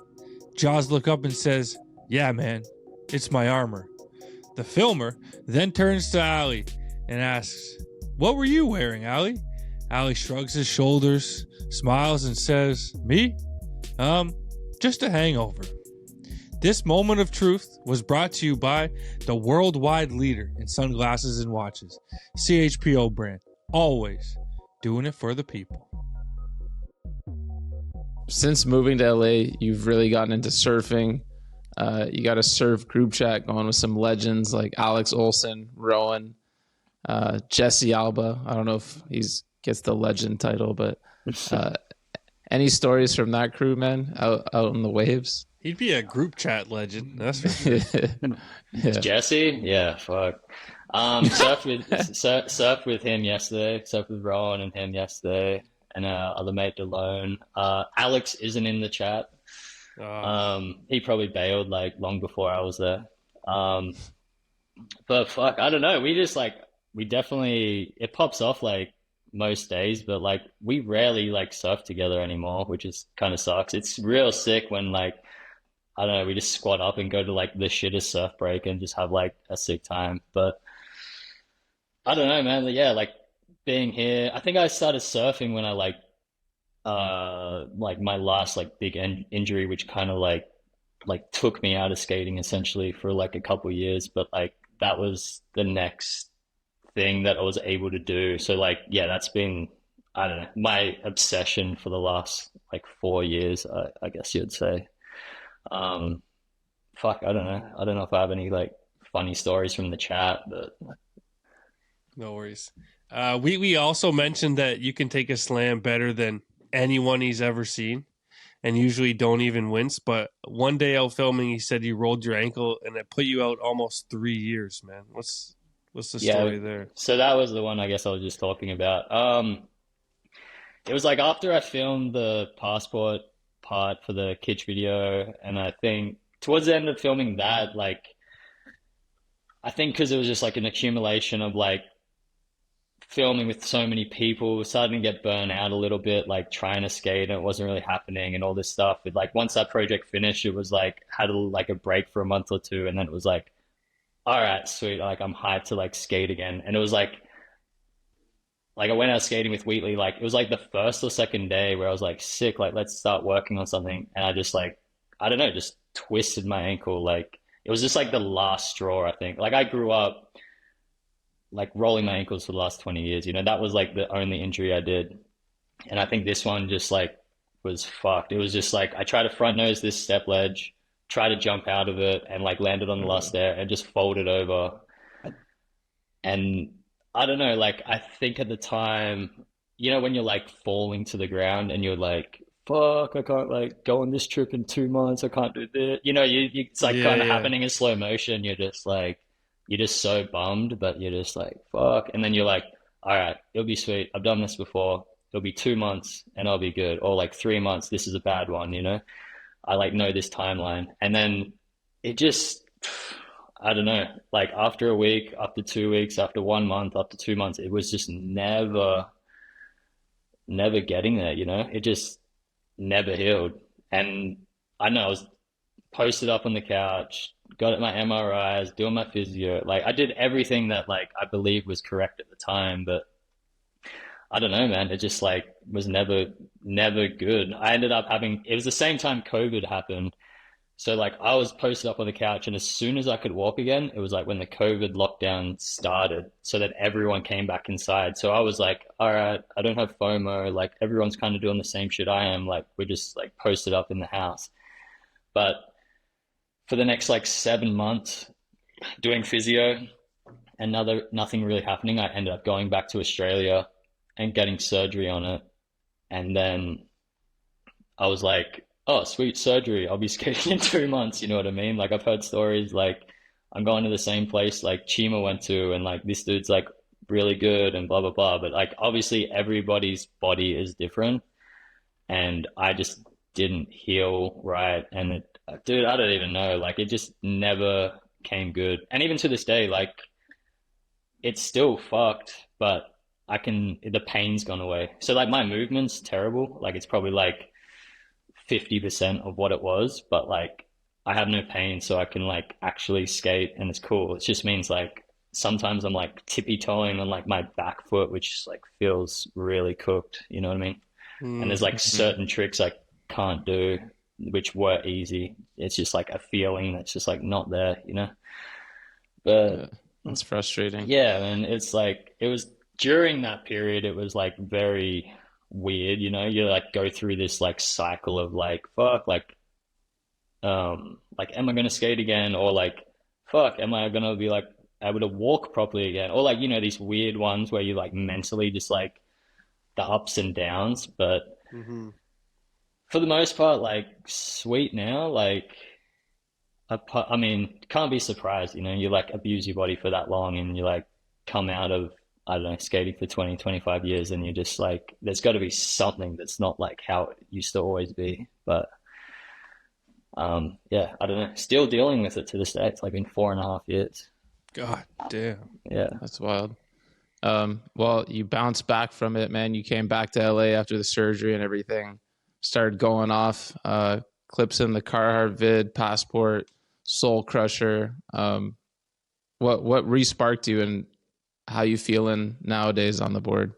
Jaws look up and says, "Yeah, man, it's my armor." The filmer then turns to Ali and asks, "What were you wearing, Ali?" Ali shrugs his shoulders, smiles, and says, "Me? Just a hangover." This moment of truth was brought to you by the worldwide leader in sunglasses and watches, CHPO brand. Always doing it for the people. Since moving to LA, you've really gotten into surfing. You got a surf group chat going with some legends like Alex Olsen, Rowan, Jesse Alba. I don't know if he's gets the legend title, but any stories from that crew, man, out on the waves? He'd be a group chat legend. That's for sure. Yeah. Jesse? Yeah, fuck. Surfed with him yesterday. Surfed with Rowan and him yesterday. And our other mate, DeLone. Alex isn't in the chat. He probably bailed like long before I was there. But fuck, I don't know. We definitely, it pops off like most days, but like we rarely like surf together anymore, which is kind of sucks. It's real sick when like, I don't know, we just squat up and go to like the shittest surf break and just have like a sick time. But I don't know, man. Yeah, like being here, I think I started surfing when I like my last like big injury, which kind of like took me out of skating essentially for like a couple of years. But like that was the next thing that I was able to do. So like, yeah, that's been, I don't know, my obsession for the last like 4 years, I guess you'd say. Fuck, I don't know. I don't know if I have any like funny stories from the chat, but no worries. We also mentioned that you can take a slam better than anyone he's ever seen and usually don't even wince. But one day out filming, he said you rolled your ankle and it put you out almost 3 years, man. What's the story there? So that was the one I guess I was just talking about. It was like after I filmed the passport part for the Kitsch video, and I think towards the end of filming that, like, I think because it was just like an accumulation of like filming with so many people, starting to get burnt out a little bit, like trying to skate and it wasn't really happening and all this stuff. But like once that project finished, it was like had a break for a month or two, and then it was like, all right, sweet, like I'm hyped to like skate again. And it was like I went out skating with Wheatley, like it was like the first or second day where I was like, sick, like let's start working on something. And I just like, I don't know, just twisted my ankle. Like it was just like the last straw, I think. Like I grew up like rolling my ankles for the last 20 years, you know, that was like the only injury I did. And I think this one just like was fucked. It was just like, I tried to front nose this step ledge, try to jump out of it and like landed on the last stair and just folded over. And I don't know, like I think at the time, you know, when you're like falling to the ground and you're like, fuck, I can't like go on this trip in 2 months. I can't do this. You know, it's like kind of happening in slow motion. You're just like, you're just so bummed, but you're just like, fuck. And then you're like, all right, it'll be sweet. I've done this before. It'll be 2 months and I'll be good. Or like 3 months, this is a bad one, you know? I like know this timeline. And then it just, I don't know, like after a week, after 2 weeks, after 1 month, after 2 months, it was just never getting there, you know? It just never healed. And I know I was posted up on the couch, got my MRIs, doing my physio. Like I did everything that like I believe was correct at the time, but I don't know, man. It just like was never good. I ended up having, it was the same time COVID happened. So like I was posted up on the couch, and as soon as I could walk again, it was like when the COVID lockdown started, so that everyone came back inside. So I was like, all right, I don't have FOMO. Like everyone's kind of doing the same shit I am. Like we're just like posted up in the house. But for the next like 7 months doing physio and nothing really happening, I ended up going back to Australia and getting surgery on it. And then I was like, oh, sweet, surgery. I'll be skating in 2 months. You know what I mean? Like I've heard stories like I'm going to the same place like Chima went to, and like this dude's like really good and blah blah blah. But like obviously everybody's body is different, and I just didn't heal right. And dude, I don't even know. Like it just never came good. And even to this day, like it's still fucked, but the pain's gone away. So like my movement's terrible. Like it's probably like 50% of what it was, but like I have no pain, so I can like actually skate, and it's cool. It just means like sometimes I'm like tippy toeing on like my back foot, which like feels really cooked, you know what I mean? And there's like certain tricks I can't do, which were easy. It's just like a feeling that's just like not there, you know? But that's frustrating. Yeah, and it's like it was during that period, it was like very weird, you know. You like go through this like cycle of like fuck, like am I gonna skate again, or like fuck, am I gonna be like able to walk properly again, or like, you know, these weird ones where you like mentally just like the ups and downs. But for the most part, like sweet now. Like I mean, can't be surprised, you know. You like abuse your body for that long, and you like come out of, I don't know, skating for 20, 25 years, and you're just like, there's got to be something that's not like how it used to always be. But yeah, I don't know. Still dealing with it to this day. It's like been 4.5 years. God damn. Yeah. That's wild. Well, you bounced back from it, man. You came back to LA after the surgery and everything. Started going off, clips in the Carhartt vid, Passport, Soul Crusher. What re-sparked you, and how you feeling nowadays on the board?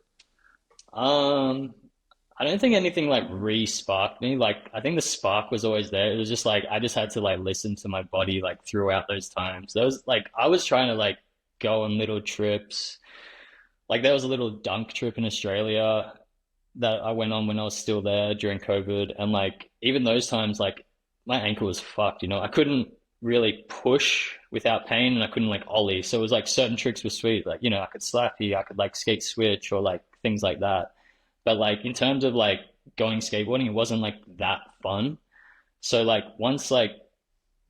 I don't think anything like re-sparked me. Like I think the spark was always there. It was just like I just had to like listen to my body like throughout those times. There was like I was trying to like go on little trips. Like there was a little dunk trip in Australia that I went on when I was still there during COVID, and like even those times, like my ankle was fucked. You know, I couldn't really push without pain, and I couldn't like ollie. So it was like certain tricks were sweet. Like, you know, I could slappy, I could like skate switch, or like things like that. But like in terms of like going skateboarding, it wasn't like that fun. So like once like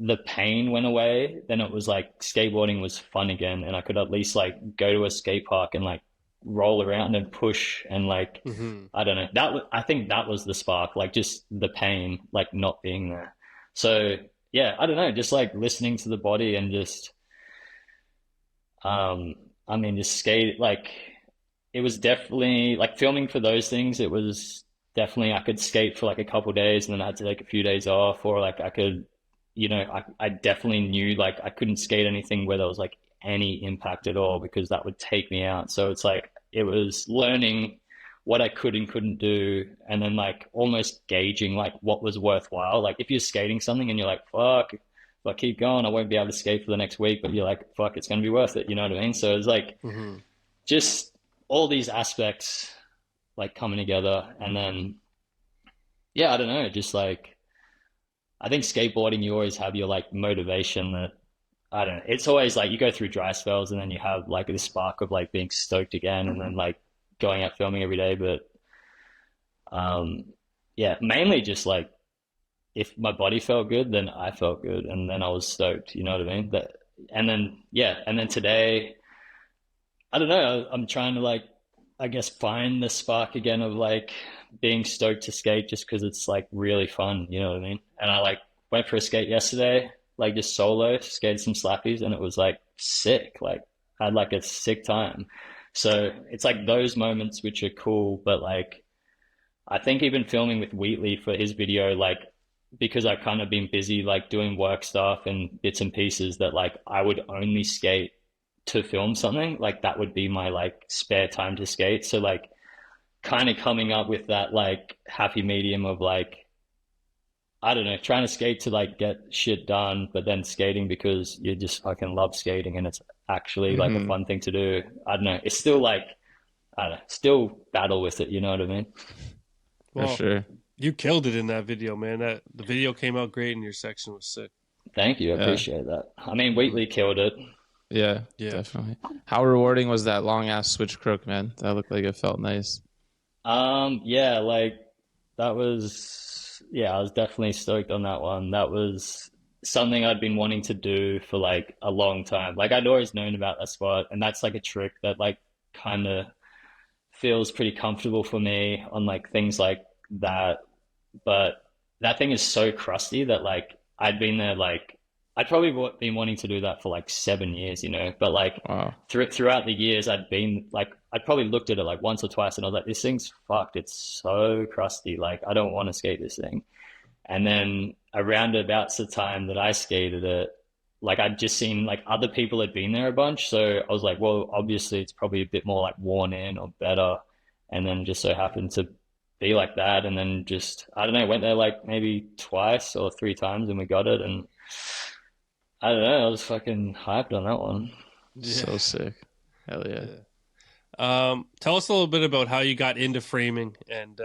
the pain went away, then it was like skateboarding was fun again, and I could at least like go to a skate park and like roll around and push, and like I don't know. I think that was the spark, like just the pain like not being there. So yeah, I don't know, just like listening to the body, and just I mean just skate. Like it was definitely like filming for those things. It was definitely, I could skate for like a couple of days, and then I had to take a few days off, or like I could, you know, I definitely knew like I couldn't skate anything where there was like any impact at all, because that would take me out. So it's like it was learning what I could and couldn't do, and then like almost gauging like what was worthwhile. Like if you're skating something and you're like, fuck, if I keep going, I won't be able to skate for the next week, but you're like, fuck, it's gonna be worth it. You know what I mean? So it's like just all these aspects like coming together. And then yeah, I don't know, just like I think skateboarding, you always have your like motivation that, I don't know, it's always like you go through dry spells, and then you have like this spark of like being stoked again, and then like going out filming every day. But yeah, mainly just like if my body felt good, then I felt good, and then I was stoked, you know what I mean? And then yeah, and then today, I don't know, I'm trying to like, I guess, find the spark again of like being stoked to skate, just because it's like really fun, you know what I mean? And I like went for a skate yesterday, like just solo, skated some slappies, and it was like sick. Like I had like a sick time. So it's like those moments which are cool. But like I think even filming with Wheatley for his video, like because I've kind of been busy like doing work stuff and bits and pieces, that like I would only skate to film something, like that would be my like spare time to skate. So like kind of coming up with that like happy medium of like, I don't know, trying to skate to like get shit done, but then skating because you just fucking love skating and it's actually like a fun thing to do. I don't know. It's still like, I don't know, still battle with it. You know what I mean? Well, For sure. you killed it in that video, man. The video came out great and your section was sick. Thank you. I appreciate that. I mean, Wheatley killed it. Yeah, definitely. How rewarding was that long ass switch crook, man? That looked like it felt nice. Yeah, like that was, I was definitely stoked on that one. That was something I'd been wanting to do for like a long time. Like I'd always known about that spot, and that's like a trick that like kind of feels pretty comfortable for me on like things like that. But that thing is so crusty that like I'd been there like I'd probably been wanting to do that for like 7 years, you know. But like throughout the years, I'd been like I'd probably looked at it like once or twice, and I was like, this thing's fucked. It's so crusty. Like I don't want to skate this thing. And then around about the time that I skated it, like I'd just seen like other people had been there a bunch, so I was like, well, obviously it's probably a bit more like worn in or better. And then just so happened to be like that, and then just I don't know, went there like maybe twice or 3 times, and we got it, and I don't know, I was fucking hyped on that one. So sick. Hell yeah. Tell us a little bit about how you got into framing and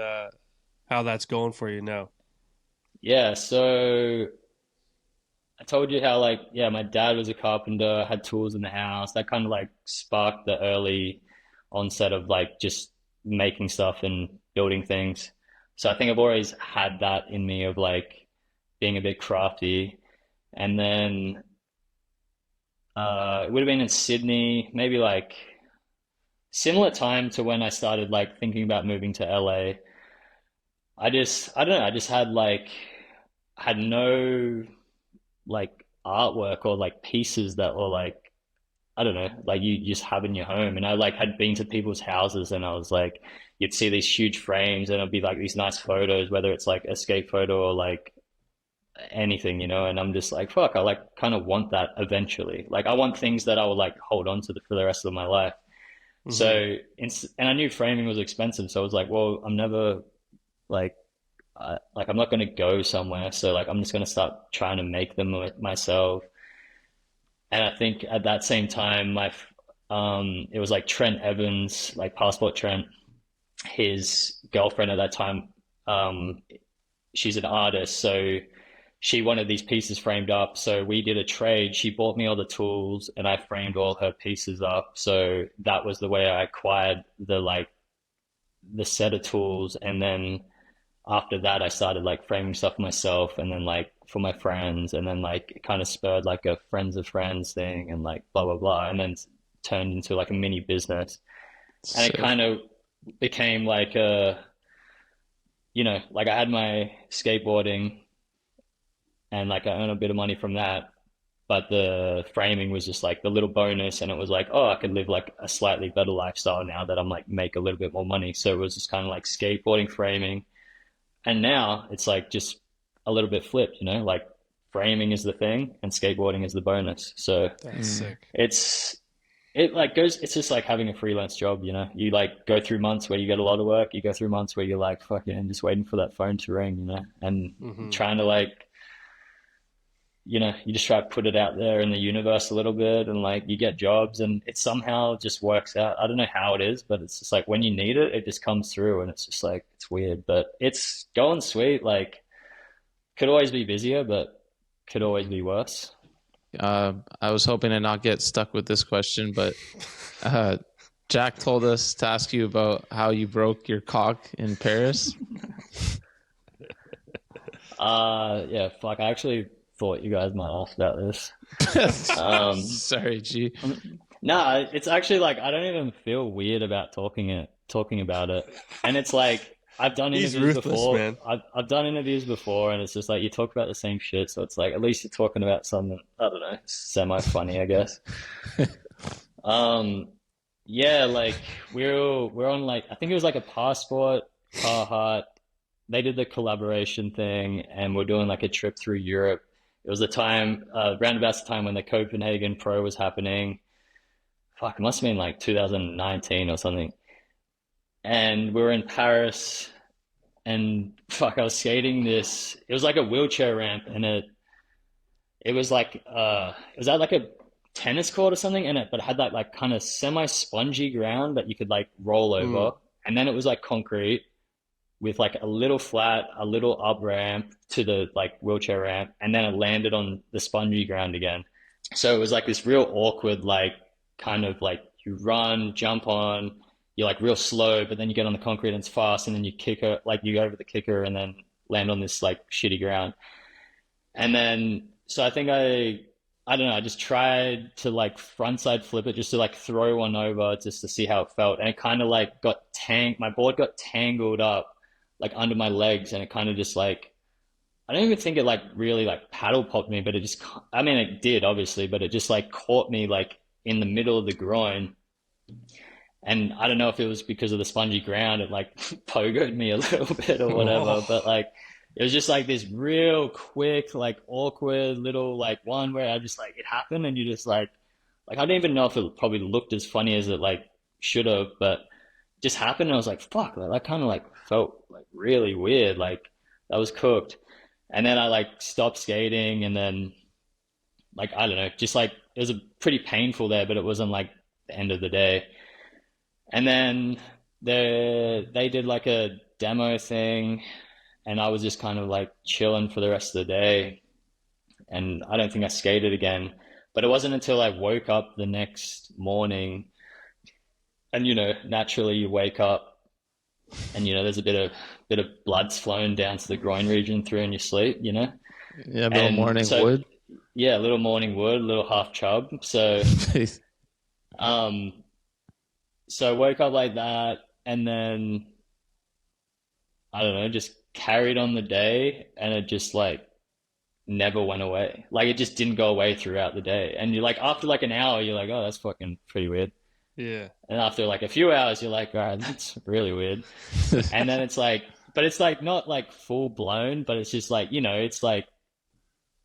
how that's going for you now. Yeah, so I told you how like my dad was a carpenter, had tools in the house. That kind of like sparked the early onset of like just making stuff and building things. So I think I've always had that in me of like being a bit crafty. And then it would have been in Sydney, maybe like similar time to when I started like thinking about moving to LA. I don't know, I just had no like artwork or like pieces that were like, I don't know, like you just have in your home. And I like had been to people's houses, and I was like, you'd see these huge frames, and it'd be like these nice photos, whether it's like a skate photo or like anything, you know. And I'm just like, fuck, I like kind of want that eventually. Like I want things that I will like hold on to for the rest of my life. So, and I knew framing was expensive, so I was like, well, I'm never like I'm not going to go somewhere, so like I'm just going to start trying to make them myself. And I think at that same time, it was like Trent Evans, like Passport Trent, his girlfriend at that time, she's an artist, so she wanted these pieces framed up. So we did a trade. She bought me all the tools, and I framed all her pieces up. So that was the way I acquired the set of tools. And then after that, I started like framing stuff myself, and then like for my friends, and then like it kind of spurred like a friends of friends thing, and like blah blah blah, and then turned into like a mini business. And it kind of became like like I had my skateboarding, and like I earned a bit of money from that, but the framing was just like the little bonus, and it was like, oh, I could live like a slightly better lifestyle now that I'm like make a little bit more money. So it was just kind of like skateboarding, framing. And now it's like just a little bit flipped, you know, like framing is the thing and skateboarding is the bonus. So that's sick. It's just like having a freelance job, you know. You like go through months where you get a lot of work, you go through months where you're like fucking just waiting for that phone to ring, you know, and trying to like, you know, you just try to put it out there in the universe a little bit, and like you get jobs, and it somehow just works out. I don't know how it is, but it's just like when you need it, it just comes through, and it's just like, it's weird, but it's going sweet. Like could always be busier, but could always be worse. I was hoping to not get stuck with this question, but Jack told us to ask you about how you broke your cock in Paris. Yeah, fuck, I actually thought you guys might ask about this. Sorry, G. No, it's actually like I don't even feel weird about talking about it. And it's like I've done interviews before. Man. I've done interviews before, and it's just like you talk about the same shit, so it's like at least you're talking about something, I don't know, semi funny, I guess. Yeah, like we're on like I think it was like a Passport, Carhartt. They did the collaboration thing, and we're doing like a trip through Europe. It was the time, round about the time when the Copenhagen Pro was happening. Fuck, it must have been like 2019 or something. and we were in Paris, and fuck, I was skating this. It was like a wheelchair ramp, and it was like it was at like a tennis court or something, and but it had that like kind of semi spongy ground that you could like roll over, and then it was like concrete with like a little flat, a little up ramp to the like wheelchair ramp, and then it landed on the spongy ground again. So it was like this real awkward, like kind of like you run, jump on, you're like real slow, but then you get on the concrete and it's fast, and then you kick it, like you go over the kicker and then land on this like shitty ground. And then, so I think I don't know, I just tried to like frontside flip it just to like throw one over just to see how it felt. And it kind of like my board got tangled up like under my legs, and it kind of just like, I don't even think it like really like paddle popped me, but it just, I mean, it did obviously, but it just like caught me like in the middle of the groin. And I don't know if it was because of the spongy ground, it like pogoed me a little bit or whatever, but like, it was just like this real quick, like awkward little like one where I just like, it happened, and you just like, I don't even know if it probably looked as funny as it like should have, but it just happened. And I was like, fuck, like, that kind of like felt like really weird. Like that was cooked. And then I like stopped skating, and then like, I don't know, just like, it was a pretty painful there, but it wasn't like the end of the day. And then they did like a demo thing, and I was just kind of like chilling for the rest of the day. And I don't think I skated again. But it wasn't until I woke up the next morning, and naturally you wake up, and there's a bit of blood's flowing down to the groin region through in your sleep. Yeah, a little And morning so wood. yeah, a little morning wood, a little half chub. So um so I woke up like that, and then I don't know, just carried on the day, and it just like never went away. Like it just didn't go away throughout the day. And you're like, after like an hour, you're like, oh, that's fucking pretty weird. Yeah. And after like a few hours, you're like, all right, that's really weird. And then it's like, but it's like not like full blown, but it's just like, it's like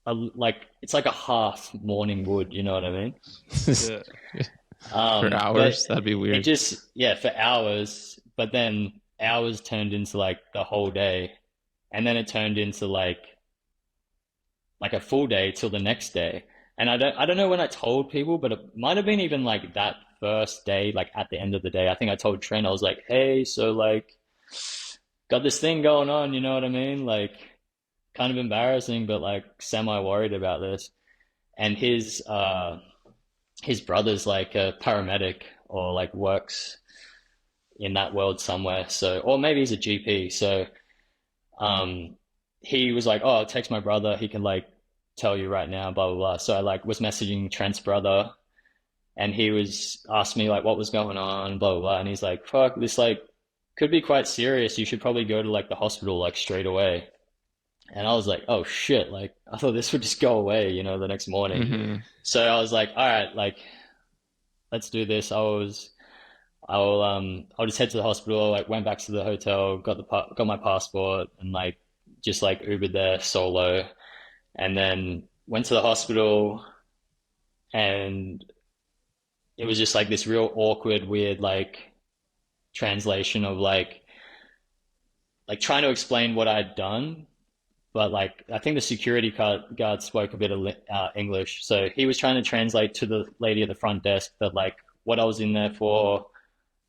it's like a half morning wood, you know what I mean? Yeah. For hours, that'd be weird. It just, yeah, for hours, but then hours turned into like the whole day, and then it turned into like a full day till the next day. And I don't know when I told people, but it might have been even like that first day, like at the end of the day. I think I told Trent, I was like, hey, so like got this thing going on, you know what I mean? Like kind of embarrassing, but like semi worried about this. And his brother's like a paramedic, or like works in that world somewhere. So, or maybe he's a GP. So, he was like, oh, I'll text my brother. He can like tell you right now, blah, blah, blah. So I like was messaging Trent's brother, and he was asked me like what was going on, blah, blah, blah. And he's like, fuck, this like could be quite serious. You should probably go to like the hospital like straight away. And I was like, oh shit, like I thought this would just go away, the next morning. Mm-hmm. So I was like, all right, like let's do this. I'll just head to the hospital. Like went back to the hotel, got my passport, and like just like Ubered there solo, and then went to the hospital, and it was just like this real awkward, weird like translation of like trying to explain what I'd done. But like, I think the security guard spoke a bit of English. So he was trying to translate to the lady at the front desk that like what I was in there for.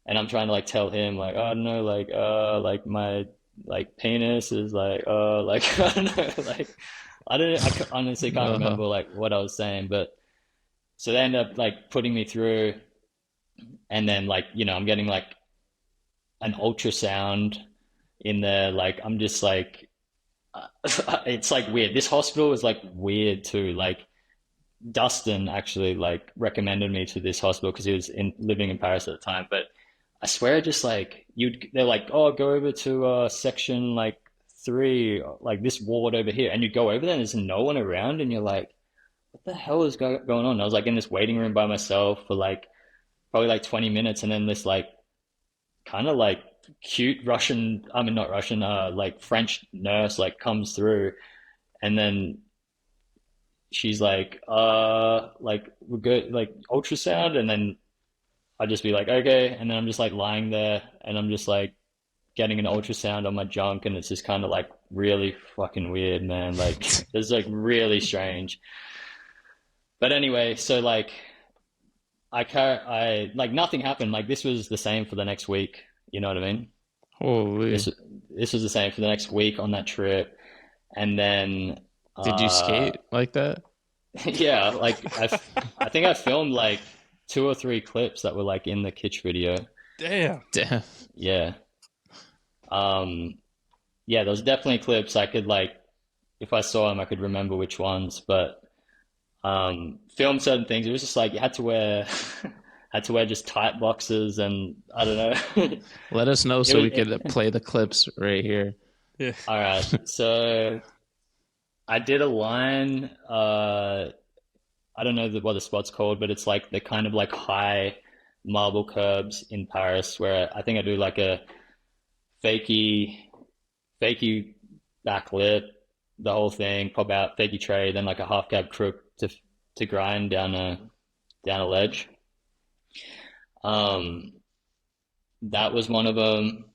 And I'm trying to like tell him like, oh no, like my like penis is like, like, I don't know, like, I honestly can't remember like what I was saying, but so they end up like putting me through, and then like, I'm getting like an ultrasound in there. Like, I'm just like, it's like weird. This hospital is like weird too. Like Dustin actually like recommended me to this hospital because he was living in Paris at the time. But I swear, just like they're like, oh, go over to section like 3, like this ward over here, and you go over there and there's no one around, and you're like, what the hell is going on? I was like in this waiting room by myself for like probably like 20 minutes, and then this like kind of like cute not Russian, like French nurse like comes through, and then she's like, like we're good, like ultrasound, and then I'd just be like, okay, and then I'm just like lying there, and I'm just like getting an ultrasound on my junk, and it's just kind of like really fucking weird, man. Like it's like really strange. But anyway, so like I like nothing happened. Like this was the same for the next week. You know what I mean? Holy. This was the same for the next week on that trip, and then Did you skate like that? yeah, like I think I filmed like 2 or 3 clips that were like in the Kitsch video. Damn. Damn. Yeah. Yeah, there was definitely clips I could like, if I saw them, I could remember which ones, but film certain things. It was just like you had to wear just tight boxes, and I don't know. Let us know so we could play the clips right here. Yeah. All right. So I did a line, I don't know what the spot's called, but it's like the kind of like high marble curbs in Paris where I think I do like a fakey back lip, the whole thing, pop out, fakey tray, then like a half cab crook to grind down a ledge. That was one of them.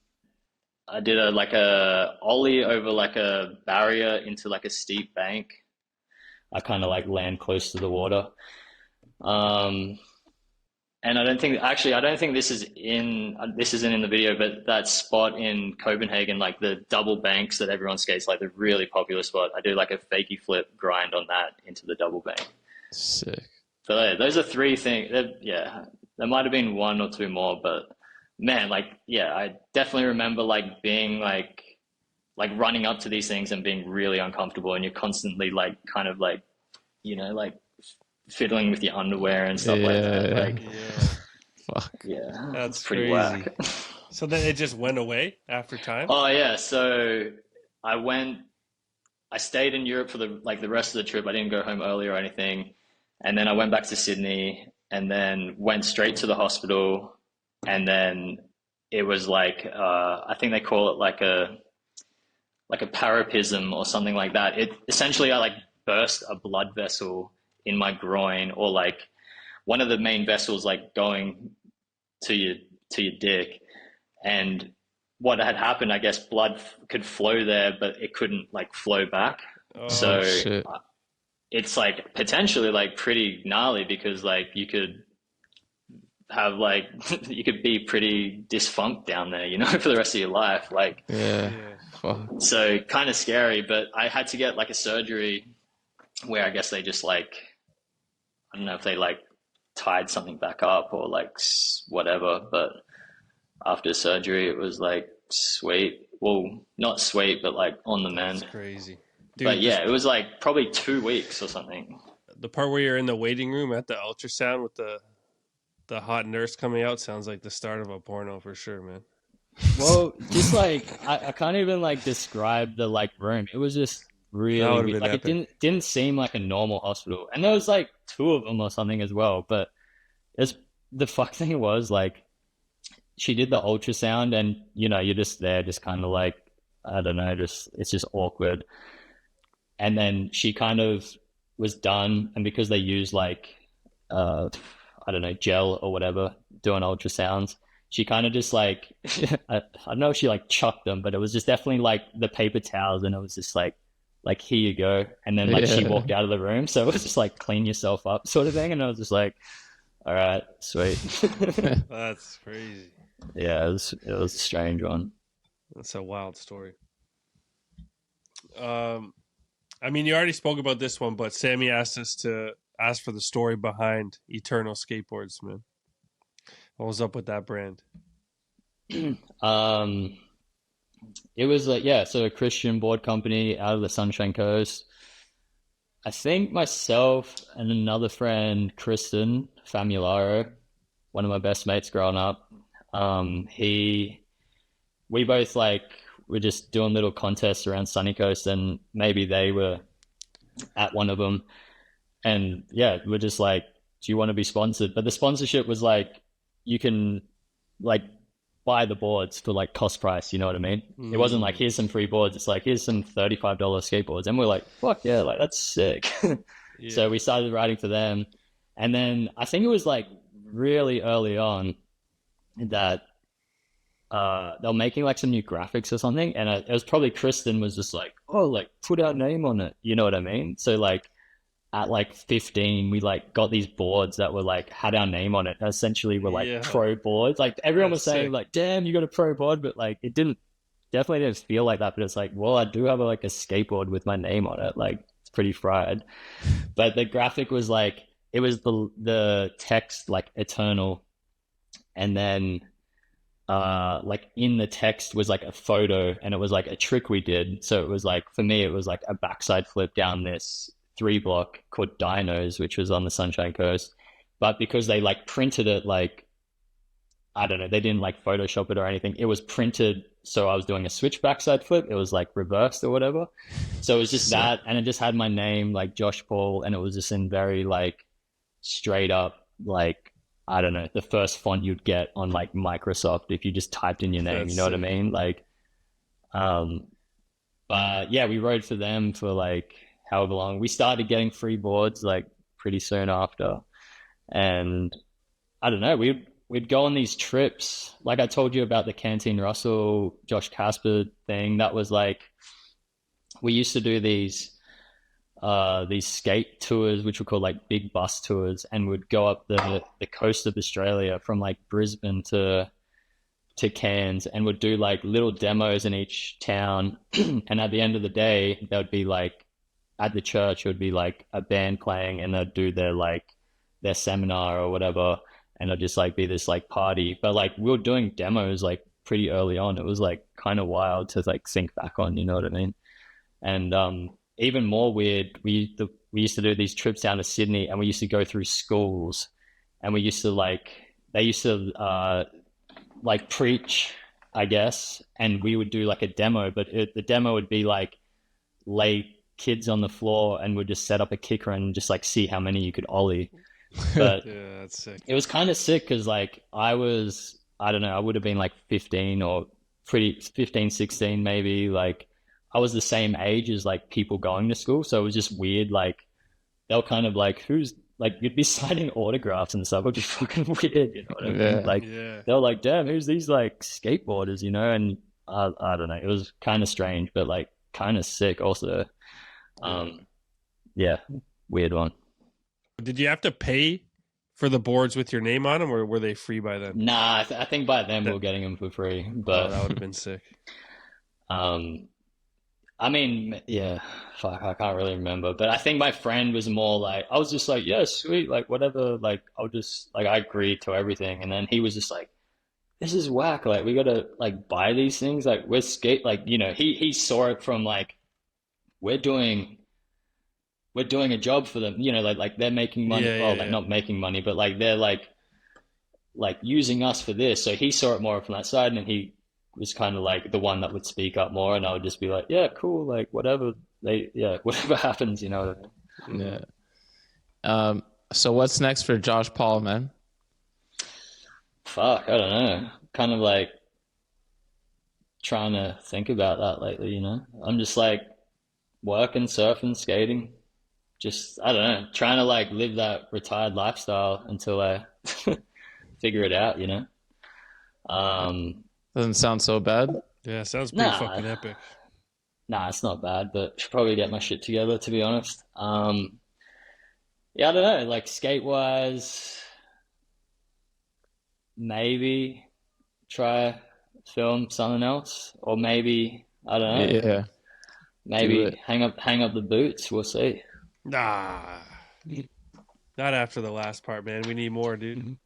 I did like a ollie over like a barrier into like a steep bank. I kind of like land close to the water. And I don't think this isn't in the video, but that spot in Copenhagen, like the double banks that everyone skates, like the really popular spot, I do like a fakie flip grind on that into the double bank. Sick. So yeah, those are 3 things. Yeah, there might have been 1 or 2 more, but man, like, yeah, I definitely remember like being like running up to these things and being really uncomfortable, and you're constantly like kind of like, you know, like fiddling with your underwear and stuff like that. Like, fuck. Yeah, That's pretty crazy. whack. So then it just went away after time? Oh yeah, so I stayed in Europe for the rest of the trip. I didn't go home early or anything. And then I went back to Sydney and then went straight to the hospital. And then it was like, I think they call it like a parapism or something like that. It essentially, I like burst a blood vessel in my groin, or like one of the main vessels like going to your dick. And what had happened, I guess blood could flow there, but it couldn't like flow back. Oh, so shit. It's like potentially like pretty gnarly, because like you could have like you could be pretty dysfunct down there, you know, for the rest of your life. Like, Yeah. Fuck. so kind of scary. But I had to get like a surgery where I guess they just like, I don't know if they like tied something back up or like whatever, but after surgery it was like sweet. Well, not sweet, but like on the mend. That's crazy. Dude, But yeah, it was like probably 2 weeks or something. the part where you're in the waiting room at the ultrasound with the hot nurse coming out sounds like the start of a porno for sure, man. Well, just like I can't even like describe the like room. It was just really would've weird. been Like epic. it didn't seem like a normal hospital. And there was like 2 of them or something as well. But the fuck thing was like she did the ultrasound, and you know, you're just there just kind of like, I don't know, it's just awkward. And then she kind of was done, and because they use like I don't know, gel or whatever doing ultrasounds, she kind of just like I don't know if she like chucked them, but it was just definitely like the paper towels, and it was just like here you go. And then like she walked out of the room, so it was just like clean yourself up sort of thing. And I was just like, all right, sweet. That's crazy. Yeah, it was a strange one. That's a wild story. I mean, you already spoke about this one, but Sammy asked us to ask for the story behind Eternal Skateboards, man. What was up with that brand? It was so a Christian board company out of the Sunshine Coast. I think myself and another friend, Kristen Famularo, one of my best mates growing up, we both like were just doing little contests around Sunny Coast, and maybe they were at one of them. And yeah, we're just like, do you want to be sponsored? But the sponsorship was like, you can like buy the boards for like cost price, you know what I mean? It wasn't like, here's some free boards. It's like, here's some $35 skateboards. And we're like, fuck yeah, like that's sick. Yeah. So we started writing for them. And then I think it was like really early on that they were making like some new graphics or something, and it was probably Kristen was just like, oh, like put our name on it, you know what I mean? So like at like 15, we like got these boards that were like had our name on it. Essentially, were like pro boards. Like everyone was saying, like, "Damn, you got a pro board," but like it definitely didn't feel like that. But it's like, well, I do have like a skateboard with my name on it. Like it's pretty fried. But the graphic was like it was the text like eternal, and then like in the text was like a photo, and it was like a trick we did. So it was like for me, it was like a backside flip down this 3-block called Dinos, which was on the Sunshine Coast. But because they like printed it, like I don't know, they didn't like Photoshop it or anything. It was printed, so I was doing a switch backside flip. It was like reversed or whatever. So it was just that, and it just had my name, like Josh Pall, and it was just in very like straight up, like I don't know, the first font you'd get on like Microsoft if you just typed in your name. That's you know sick. What I mean? Like, but yeah, we rode for them for like however long. We started getting free boards like pretty soon after, and I don't know, we'd go on these trips. Like I told you about the Canteen Russell, Josh Casper thing. That was like, we used to do these skate tours, which were called like big bus tours, and we'd go up the coast of Australia from like Brisbane to Cairns, and would do like little demos in each town. And at the end of the day, there would be like, at the church, it would be like a band playing, and they'd do their seminar or whatever, and it'd just like be this like party. But like we were doing demos like pretty early on. It was like kind of wild to like think back on, you know what I mean? And even more weird, we used to do these trips down to Sydney, and we used to go through schools, and we used to like, they used to like preach, I guess, and we would do like a demo, but the demo would be like lay kids on the floor, and would just set up a kicker and just like see how many you could ollie. But yeah, that's sick. It was kind of sick because like I don't know, I would have been like 15 or 15, 16 maybe. Like I was the same age as like people going to school, so it was just weird. Like they were kind of like, who's like, you'd be signing autographs and stuff, which is fucking weird, you know what I mean? Like they were like, damn, who's these like skateboarders, you know? And I don't know, it was kind of strange, but like kind of sick also. Yeah, weird one. Did you have to pay for the boards with your name on them, or were they free by then? Nah, I think by then we were getting them for free. But that would have been sick. I mean, yeah, fuck, I can't really remember. But I think my friend was more like, I was just like, yeah, sweet, like whatever. Like I'll just like, I agreed to everything, and then he was just like, this is whack. Like we gotta like buy these things. Like we're skate. Like you know, he saw it from like, we're doing a job for them, you know, like they're making money, not making money, but like they're like using us for this. So he saw it more from that side, and he was kind of like the one that would speak up more, and I would just be like, yeah, cool, like whatever whatever happens, you know what I mean? Yeah. So what's next for Josh Pall, man? Fuck, I don't know. Kind of like trying to think about that lately, you know? I'm just like working, surfing, skating. Just, I don't know, trying to like live that retired lifestyle until I figure it out, you know? Doesn't sound so bad. Yeah, sounds pretty fucking epic. Nah, it's not bad, but should probably get my shit together, to be honest. Yeah, I don't know, like skate-wise, maybe try film something else, or maybe, I don't know. Yeah. Maybe hang up the boots, we'll see. Nah, not after the last part, man. We need more, dude.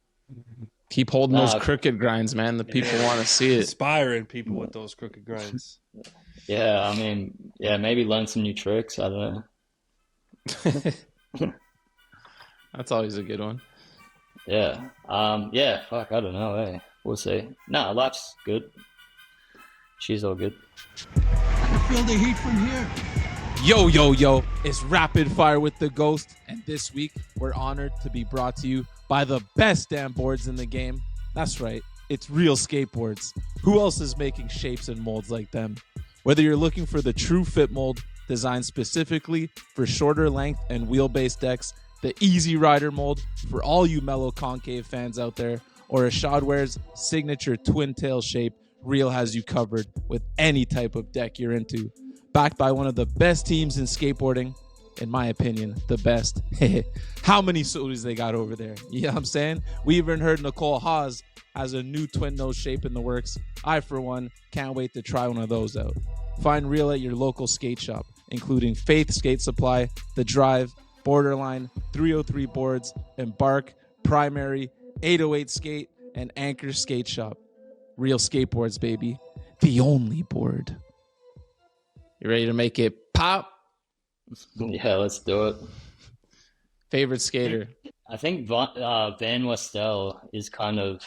Keep holding those crooked grinds, man. The people want to see it. Inspiring people with those crooked grinds. Yeah, I mean, yeah, maybe learn some new tricks. I don't know. That's always a good one. Yeah. Yeah, fuck, I don't know, eh? We'll see. Nah, life's good. She's all good. I can feel the heat from here. Yo, it's Rapid Fire with the Ghost, and this week we're honored to be brought to you by the best damn boards in the game. That's right, it's Real Skateboards. Who else is making shapes and molds like them? Whether you're looking for the true fit mold designed specifically for shorter length and wheelbase decks, the Easy Rider mold for all you mellow concave fans out there, or a Shoudware's signature twin tail shape, Real has you covered with any type of deck you're into. Backed by one of the best teams in skateboarding, in my opinion, the best. How many sodas they got over there? You know what I'm saying? We even heard Nicole Haas has a new twin nose shape in the works. I, for one, can't wait to try one of those out. Find Real at your local skate shop, including Faith Skate Supply, The Drive, Borderline, 303 Boards, Embark, Primary, 808 Skate, and Anchor Skate Shop. Real skateboards, baby. The only board. You ready to make it pop? Yeah, let's do it. Favorite skater? I think Van Westel is kind of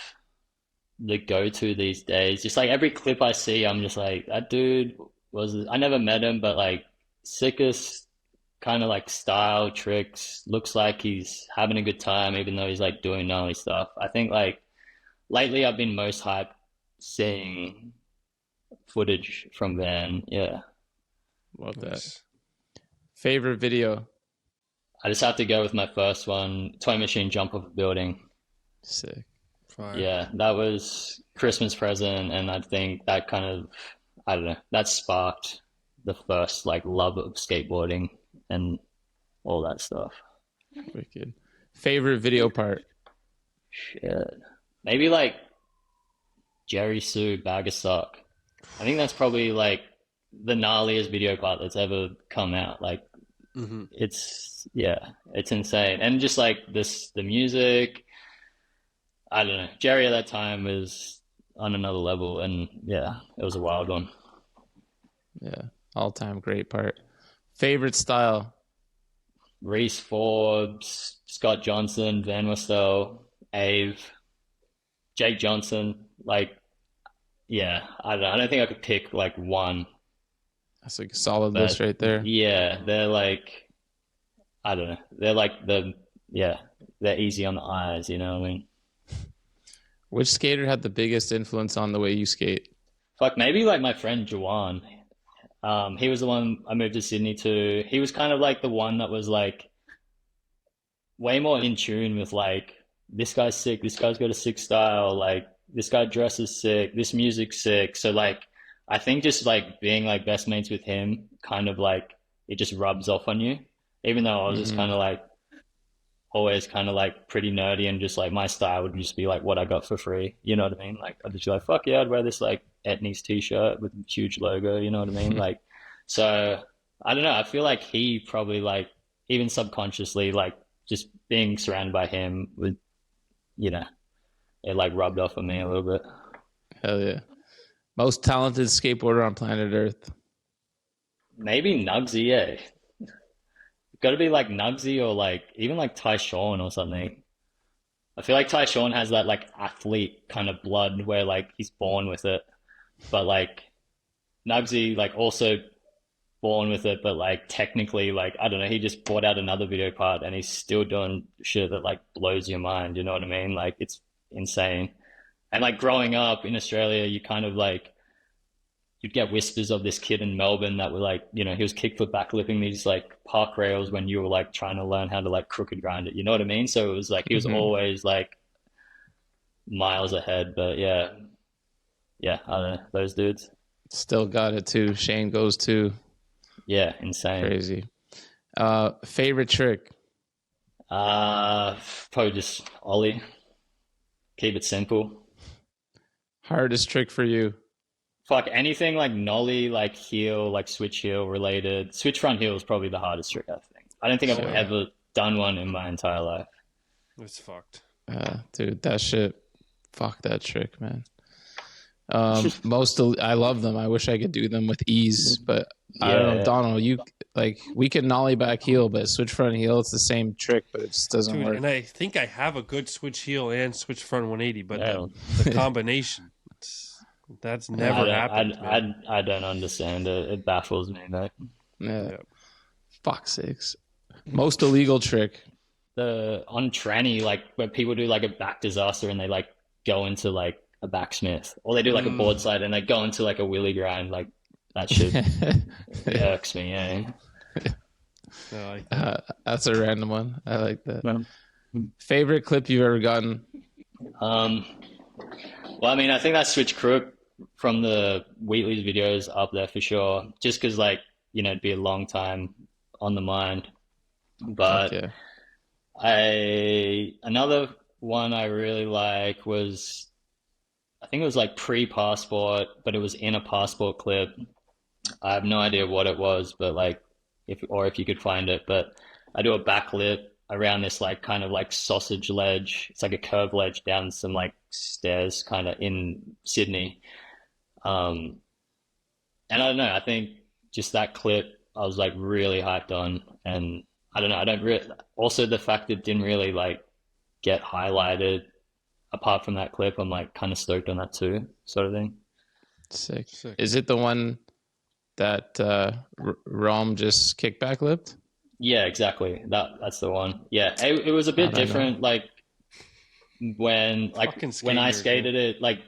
the go-to these days. Just like every clip I see, I'm just like, that dude I never met him, but like sickest kind of like style, tricks, looks like he's having a good time even though he's like doing gnarly stuff. I think like lately I've been most hyped seeing footage from Van. Yeah. Love that. Favorite video? I just have to go with my first one, Toy Machine jump off a building. Sick. Fire. Yeah, that was Christmas present, and I think that kind of, I don't know, that sparked the first like love of skateboarding and all that stuff. Wicked. Favorite video part? Shit. Maybe like Jerry Sue, Bag of Sock. I think that's probably like the gnarliest video part that's ever come out. Like, it's insane. And just like the music, I don't know. Jerry at that time was on another level, and yeah, it was a wild one. Yeah, all-time great part. Favorite style? Reese Forbes, Scott Johnson, Van Westel, Ave, Jake Johnson. Like, yeah, I don't think I could pick like one. That's like a solid list right there. Yeah, they're like, I don't know. They're like they're easy on the eyes, you know what I mean? Which skater had the biggest influence on the way you skate? Fuck, maybe like my friend Jawan. He was the one I moved to Sydney to. He was kind of like the one that was like way more in tune with like, this guy's sick, this guy's got a sick style, like this guy dresses sick, this music's sick. So like, I think just like being like best mates with him kind of like, it just rubs off on you. Even though I was just kind of like, always kind of like pretty nerdy, and just like my style would just be like what I got for free. You know what I mean? Like I'd just be like, fuck yeah, I'd wear this like Etnies t-shirt with a huge logo. You know what I mean? Like, so I don't know. I feel like he probably like, even subconsciously, like just being surrounded by him would, you know, it like rubbed off on me a little bit. Hell yeah. Most talented skateboarder on planet Earth? Maybe Nugsy, yeah. Got to be like Nugsy, or like even like Tyshawn or something. I feel like Tyshawn has that like athlete kind of blood where like he's born with it, but like Nugsy like also born with it, but like technically like, I don't know, he just brought out another video part and he's still doing shit that like blows your mind. You know what I mean? Like it's insane. And like growing up in Australia, you kind of like, you'd get whispers of this kid in Melbourne that were like, you know, he was kickflip backflipping these like park rails when you were like trying to learn how to like crooked grind it. You know what I mean? So it was like, he was always like miles ahead. But yeah, I don't know, those dudes. Still got it too. Shane goes too. Yeah, insane. Crazy. Favorite trick? Probably just ollie. Keep it simple. Hardest trick for you? Fuck, anything like nollie, like heel, like switch heel related. Switch front heel is probably the hardest trick, I think. I don't think I've ever done one in my entire life. It's fucked. Dude, that shit. Fuck that trick, man. I love them. I wish I could do them with ease, but I don't know, Donald. You like, we can nollie back heel, but switch front heel, it's the same trick, but it just doesn't work. And I think I have a good switch heel and switch front 180, but the combination, that's never happened. I don't understand it. It baffles me, mate. Yeah. Fuck sakes. Most illegal trick. On tranny, like where people do like a back disaster and they like go into like a backsmith, or they do like a board slide and they go into like a wheelie grind, like that shit irks me. Yeah. I like that. That's a random one. I like that. Well, Favorite clip you've ever gotten? well, I mean, I think that Switch Crook from the Wheatley's videos up there for sure. Just because, like, you know, it'd be a long time on the mind. But Yeah. another one I really like was, I think it was like pre-passport, but it was in a passport clip. I have no idea what it was, but like, if you could find it, but I do a backflip around this like kind of like sausage ledge. It's like a curved ledge down some like stairs kind of in Sydney. And I don't know, I think just that clip I was like really hyped on, and I don't know, I don't really, also the fact it didn't really like get highlighted apart from that clip, I'm like kind of stoked on that too, sort of thing. Sick. Is it the one that Rom just kickback lipped? Yeah, exactly. That's the one. Yeah, it was a bit different. Like when I skated it, like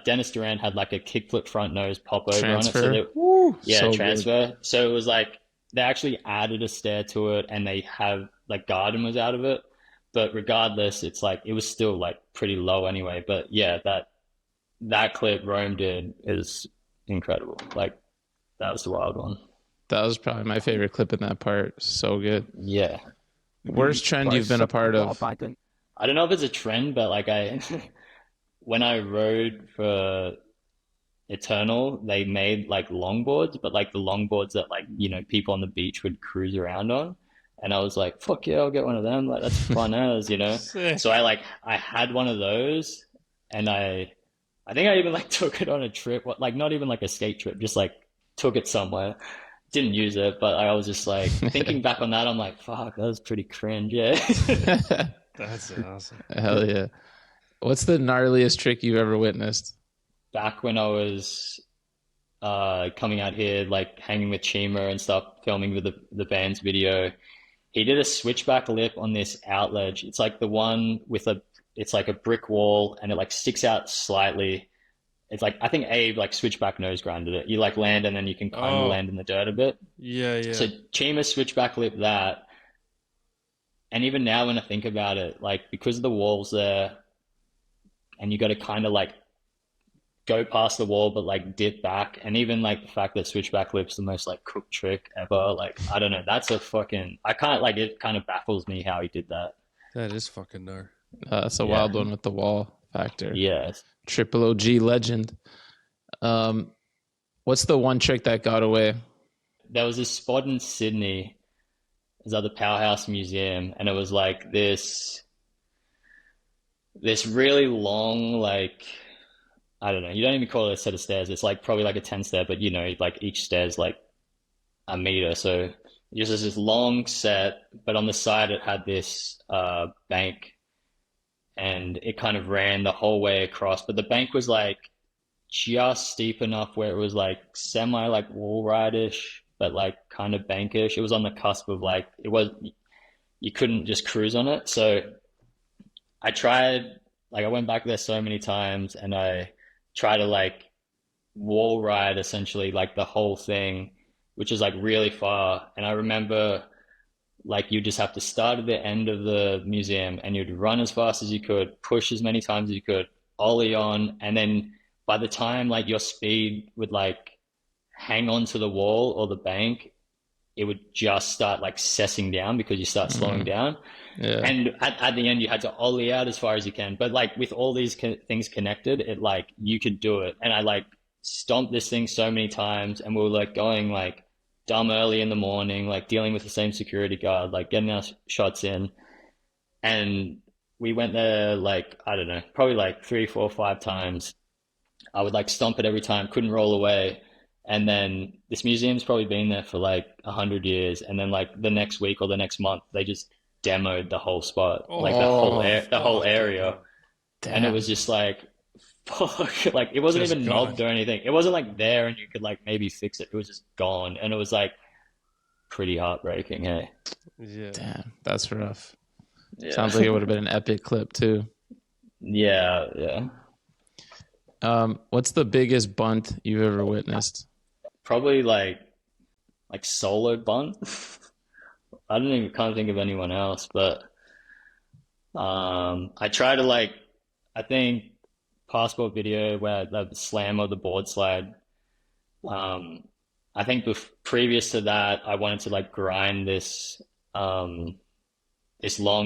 Dennis Duran had like a kickflip front nose pop over Transfer. on it. So So transfer. good. So it was like they actually added a stair to it, and they have like garden was out of it. But regardless, it's like it was still like pretty low anyway. But yeah, that clip Rome did is incredible. Like that was the wild one. That was probably my favorite clip in that part. So good. Yeah. Worst trend you've been a part of? I don't know if it's a trend, but like when I rode for Eternal, they made like longboards, but like the longboards that like, you know, people on the beach would cruise around on. And I was like, fuck yeah, I'll get one of them. Like that's fun as, you know? So I had one of those, and I think I even like took it on a trip, like not even like a skate trip, just like took it somewhere. Didn't use it, but I was just like thinking back on that, I'm like, fuck, that was pretty cringe. Yeah. That's awesome. Hell yeah. What's the gnarliest trick you've ever witnessed? Back when I was coming out here, like hanging with Chima and stuff, filming with the band's video, he did a switchback lip on this out ledge. It's like the one with it's like a brick wall, and it like sticks out slightly. It's like, I think Abe like switchback nose grinded it. You like land and then you can kind of land in the dirt a bit. Yeah. So Chima switchback lip that. And even now when I think about it, like because of the walls there, and you got to kind of like go past the wall, but like dip back. And even like the fact that switchback lip's the most like cooked trick ever. Like, I don't know. That's a fucking, I can't like, it kind of baffles me how he did that. That is fucking gnar. That's a wild one with the wall factor. Yes. Triple OG legend. What's the one trick that got away? There was this spot in Sydney, it was at the Powerhouse Museum, and it was like this really long, like, I don't know, you don't even call it a set of stairs. It's like probably like a 10 stair, but you know, like each stair is like a meter. So just this long set, but on the side it had this bank, and it kind of ran the whole way across. But the bank was like just steep enough where it was like semi like wall ride-ish, but like kind of bankish. It was on the cusp of like, you couldn't just cruise on it. So I went back there so many times, and I tried to like wall ride essentially like the whole thing, which is like really far. And I remember like you just have to start at the end of the museum, and you'd run as fast as you could, push as many times as you could, ollie on, and then by the time like your speed would like hang on to the wall or the bank, it would just start like cessing down because you start slowing down. Yeah. And at the end you had to ollie out as far as you can. But like with all these things connected, it like you could do it. And I like stomped this thing so many times, and we were like going like dumb early in the morning, like dealing with the same security guard, like getting our shots in. And we went there like, I don't know, probably like 3, 4, 5 times. I would like stomp it every time, couldn't roll away. And then this museum's probably been there for like 100 years. And then like the next week or the next month, they just demoed the whole spot, like the whole area. Damn. And it was just like, fuck, like it wasn't Just even gone. knobbed or anything. It wasn't like there and you could like maybe fix it. It was just gone. And it was like pretty heartbreaking. Hey. Yeah. Damn, that's rough. Yeah. Sounds like it would have been an epic clip too. Yeah. What's the biggest bunt you've ever witnessed? Probably like solo bunt. I don't even can't think of anyone else, but I try to like I think passport video where the slam or the board slide. I think previous to that, I wanted to like grind this long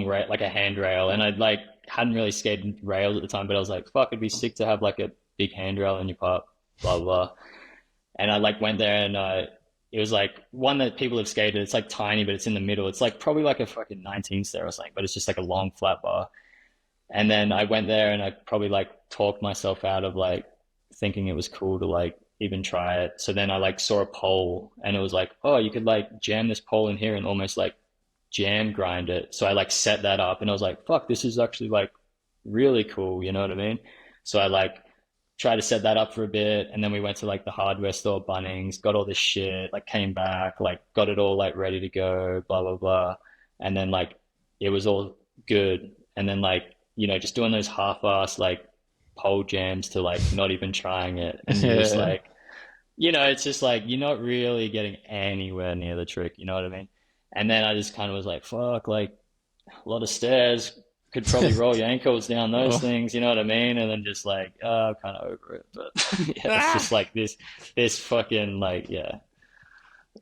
rail, like a handrail, and I'd like hadn't really skated rails at the time, but I was like, fuck, it'd be sick to have like a big handrail in your park, blah blah. And I like went there and it was like one that people have skated. It's like tiny, but it's in the middle. It's like probably like a fucking 19 stair or something, but it's just like a long flat bar. And then I went there and I probably like talked myself out of like thinking it was cool to like even try it. So then I like saw a pole and it was like, oh, you could like jam this pole in here and almost like jam grind it. So I like set that up and I was like, fuck, this is actually like really cool. You know what I mean? So I like tried to set that up for a bit, and then we went to like the hardware store, Bunnings, got all this shit, like came back, like got it all like ready to go, blah blah blah, and then like it was all good, and then like just doing those half-ass like pole jams to like not even trying it, and you're just like, it's just like you're not really getting anywhere near the trick, you know what I mean? And then I just kind of was like, fuck, like a lot of stairs. Could probably roll your ankles down those things, you know what I mean? And then just like, I'm kind of over it. But yeah, it's just like this fucking like,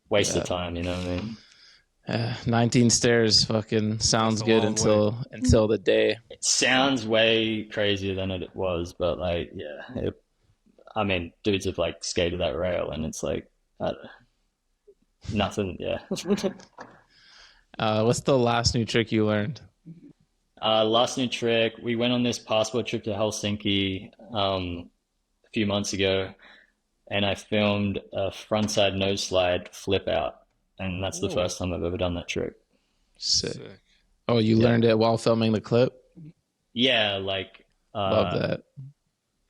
waste of time, you know what I mean? 19 stairs fucking sounds good until the day. It sounds way crazier than it was, but like, I mean, dudes have like skated that rail and it's like, I don't know, nothing, What's the last new trick you learned? Last new trick, we went on this passport trip to Helsinki a few months ago, and I filmed a frontside nose slide flip out, and that's the first time I've ever done that trick. Sick. Oh, you learned it while filming the clip? Yeah, like love that.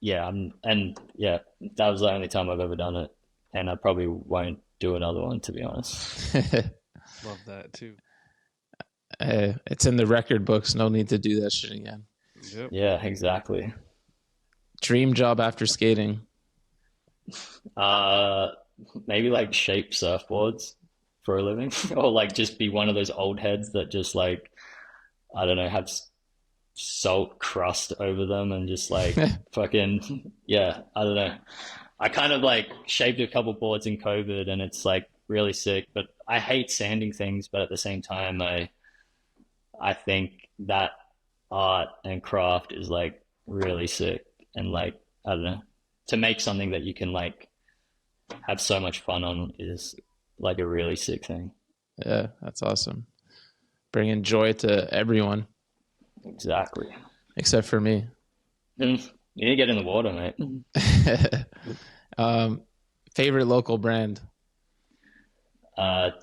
Yeah, that was the only time I've ever done it, and I probably won't do another one, to be honest. Love that too. It's in the record books. No need to do that shit again. Yep. Yeah, exactly. Dream job after skating? Maybe like shape surfboards for a living, or like just be one of those old heads that just like, I don't know, have salt crust over them and just like fucking, I don't know. I kind of like shaped a couple boards in COVID and it's like really sick, but I hate sanding things, but at the same time, I think that art and craft is like really sick, and like, I don't know, to make something that you can like have so much fun on is like a really sick thing. Yeah, that's awesome. Bringing joy to everyone. Exactly. Except for me. You need to get in the water, mate. Favorite local brand?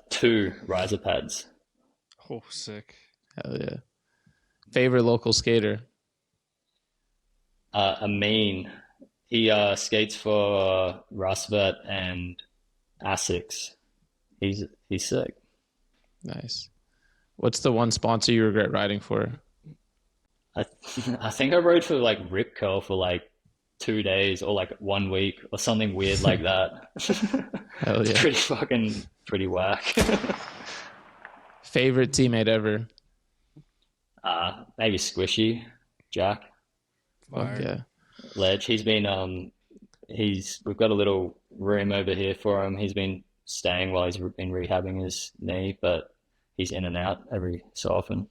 2 riser pads. Oh, sick. Hell yeah. Favorite local skater? Amin. He skates for Rasvet and Asics. He's sick. Nice. What's the one sponsor you regret riding for? I think I rode for like Rip Curl for like 2 days or like 1 week or something weird like that. Hell yeah. It's pretty whack. Favorite teammate ever? Maybe Squishy, Jack. Okay. Ledge. He's been we've got a little room over here for him. He's been staying while he's been rehabbing his knee, but he's in and out every so often.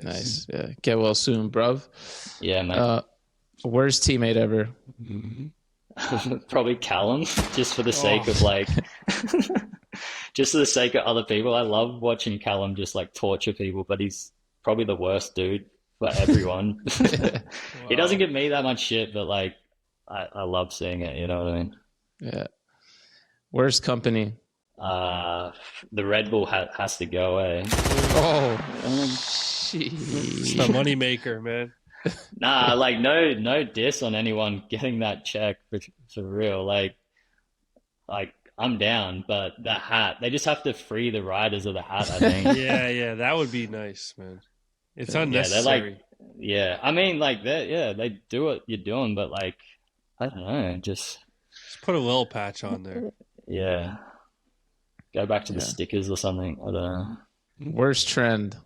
Nice. Yeah. Get well soon, bruv. Yeah, mate. Worst teammate ever? Probably Callum, just for the sake of like, just for the sake of other people. I love watching Callum just like torture people, but he's probably the worst dude for everyone. He doesn't give me that much shit, but like, I love seeing it. You know what I mean? Yeah. Worst company? The Red Bull has to go away. Oh, It's the money maker, man. Nah, like no diss on anyone getting that check for real. Like I'm down, but the hat, they just have to free the riders of the hat, I think. Yeah, that would be nice, man. It's unnecessary. I mean, like that. They do what you're doing, but like, I don't know, just put a little patch on there. Yeah, go back to the stickers or something. I don't know. Worst trend.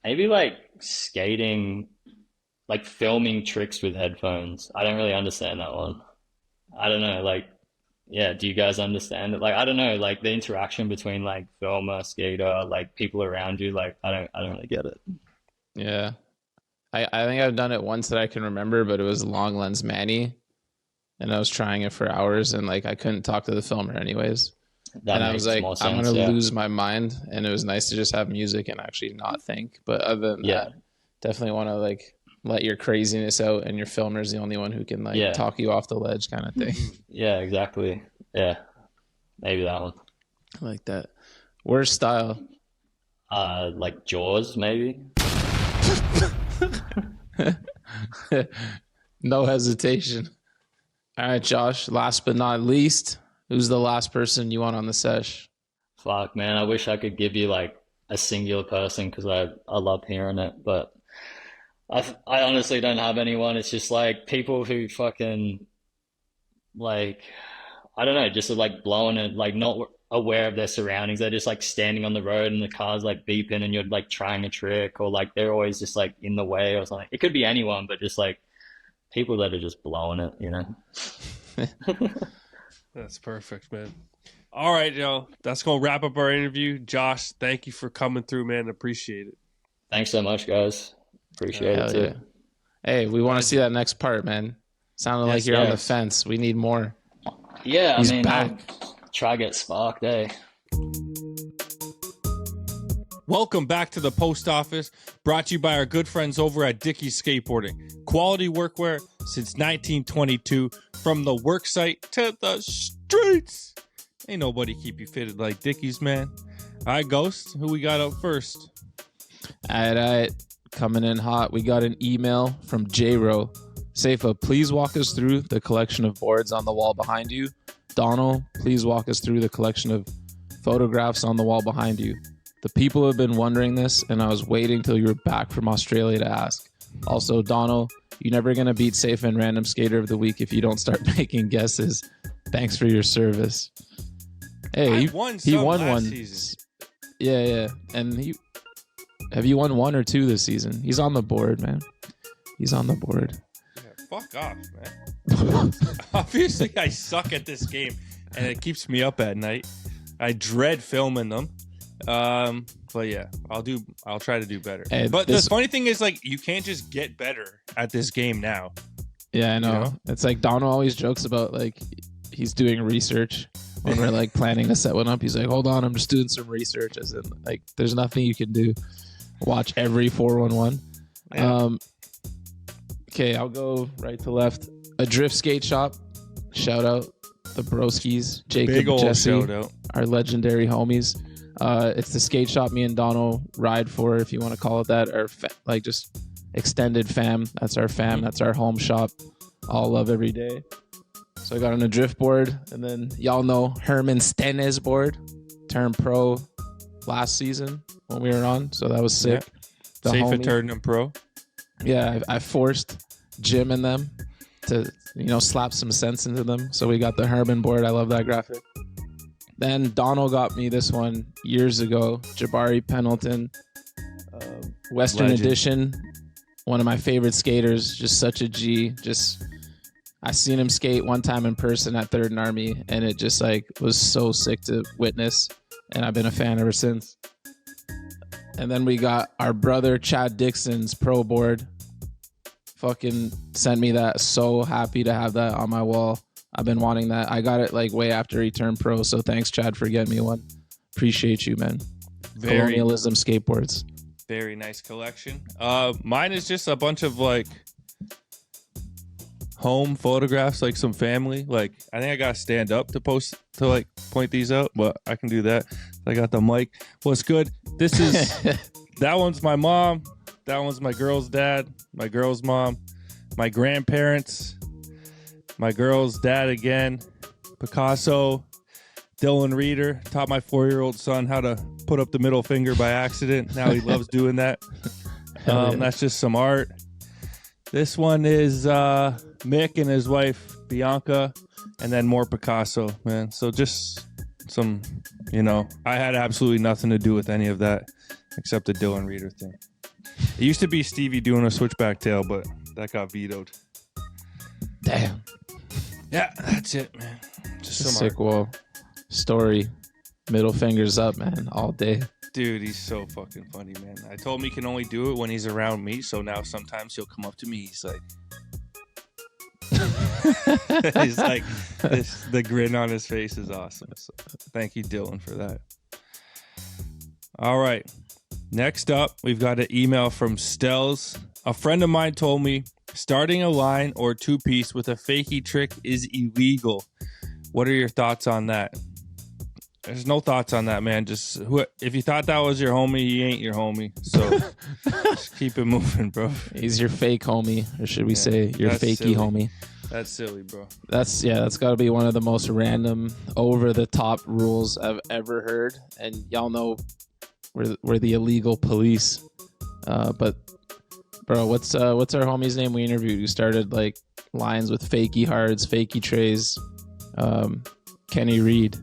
Maybe like skating, like filming tricks with headphones. I don't really understand that one. I don't know, like, yeah, do you guys understand it? Like, I don't know, like the interaction between like filmer, skater, like people around you, like I don't really get it. Yeah. I think I've done it once that I can remember, but it was long lens Manny, and I was trying it for hours, and like I couldn't talk to the filmer anyways. That And I makes was like, more I'm sense, gonna yeah. lose my mind, and it was nice to just have music and actually not think. But other than Yeah. that, definitely want to like let your craziness out, and your filmer's the only one who can like Yeah. talk you off the ledge, kind of thing. Yeah, exactly. Yeah. Maybe that one. I like that. Worst style. Like Jaws, maybe. No hesitation. All right, Josh. Last but not least, who's the last person you want on the sesh? Fuck, man, I wish I could give you like a singular person because I love hearing it, but I honestly don't have anyone. It's just like people who fucking like I don't know, just like blowing it, like not aware of their surroundings. They're just like standing on the road and the car's like beeping and you're like trying a trick, or like they're always just like in the way or something. It could be anyone, but just like people that are just blowing it, you know? That's perfect, man. All right, yo. That's going to wrap up our interview. Josh, thank you for coming through, man. Appreciate it. Thanks so much, guys. Appreciate it Hell too. yeah. Hey, we want to see that next part, man. Sounded like Yes, you're on the yes. fence. We need more. Yeah, He's I mean, back. I'll try get sparked, eh? Welcome back to the post office, brought to you by our good friends over at Dickey's Skateboarding. Quality workwear since 1922, from the work site to the streets. Ain't nobody keep you fitted like Dickey's, man. All right, Ghost, who we got up first? All right. Coming in hot, we got an email from J-Ro. Safa, please walk us through the collection of boards on the wall behind you. Donald, please walk us through the collection of photographs on the wall behind you. The people have been wondering this, and I was waiting till you were back from Australia to ask. Also, Donald, you're never going to beat Safa in Random Skater of the Week if you don't start making guesses. Thanks for your service. Hey, I won he some won last one. season. Yeah. And have you won one or two this season? He's on the board, man. He's on the board. Yeah, fuck off, man. Obviously, I suck at this game, and it keeps me up at night. I dread filming them. But yeah, I'll try to do better. Hey, but the funny thing is, like, you can't just get better at this game now. Yeah, I know. You know? It's like Donald always jokes about like he's doing research when we're like planning to set one up. He's like, hold on, I'm just doing some research. As in, like, there's nothing you can do. Watch every 411. Yeah. Okay, I'll go right to left. A drift skate shop. Shout out the Broskis, Jacob, Big old Jesse, shout out. our legendary homies. It's the skate shop me and Donald ride for, if you want to call it that, or like just extended fam. That's our fam. That's our home shop. All love every day. So I got on a drift board, and then y'all know Herman Stennes board turned pro last season when we were on, so that was sick. The Safe homie- at Turnham Pro. Yeah, I forced Jim and them to, slap some sense into them. So we got the Herman board. I love that graphic. Then Donald got me this one years ago. Jabari Pendleton, Western Legend. Edition. One of my favorite skaters. Just such a G. I seen him skate one time in person at Third and Army, and it just like was so sick to witness. And I've been a fan ever since. And then we got our brother Chad Dixon's pro board. Fucking sent me that. So happy to have that on my wall. I've been wanting that. I got it like way after he turned pro. So thanks, Chad, for getting me one. Appreciate you, man. Colonialism skateboards. Very nice collection. Mine is just a bunch of like home photographs, like some family. Like, I think I gotta stand up to like point these out, but I can do that. I got the mic. What's good? This is that one's my mom. That one's my girl's dad. My girl's mom. My grandparents. My girl's dad again. Picasso. Dylan Reeder taught my 4-year-old son how to put up the middle finger by accident. Now he loves doing that. That's just some art. This one is Mick and his wife Bianca, and then more Picasso, man. So just some, I had absolutely nothing to do with any of that. except the Dylan Reader thing. It used to be Stevie doing a switchback tail, but that got vetoed. Damn. Yeah, that's it, man. Just some Sick wall story. Middle fingers up, man, all day. Dude, he's so fucking funny, man. I told him he can only do it when he's around me, so now sometimes he'll come up to me. He's like, he's like, the grin on his face is awesome. So thank you, Dylan, for that. All right. Next up, we've got an email from Stells. A friend of mine told me starting a line or two-piece with a fakie trick is illegal. What are your thoughts on that? There's no thoughts on that, man. Just if you thought that was your homie, he ain't your homie. So just keep it moving, bro. He's your fake homie, or should we say your fakey silly. homie? That's silly, bro. That's got to be one of the most random, over-the-top rules I've ever heard. And y'all know we're the illegal police. But bro, what's our homie's name we interviewed? Who started like lines with fakey hards, fakey trays? Kenny Reed.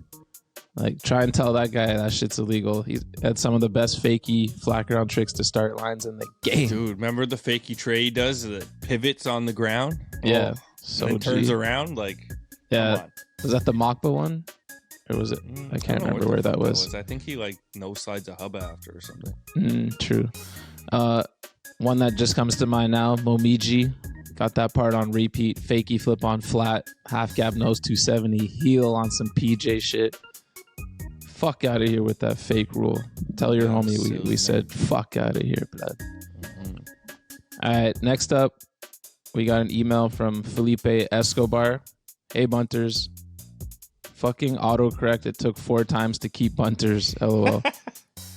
Like, try and tell that guy that shit's illegal. He's had some of the best fakey flat ground tricks to start lines in the game. Dude, remember the fakey tray he does that pivots on the ground? Yeah. So and turns around like, yeah. Was that the Mokba one? Or was it? I can't remember where that was. I think he like no slides a hub after or something. True. One that just comes to mind now, Momiji. Got that part on repeat. Fakey flip on flat. Half gap nose 270. Heel on some PJ shit. Fuck out of here with that fake rule. Tell your homie we said fuck out of here, blood. All right, next up, we got an email from Felipe Escobar. Hey, Bunters. Fucking autocorrect. It took 4 times to keep Bunters. LOL.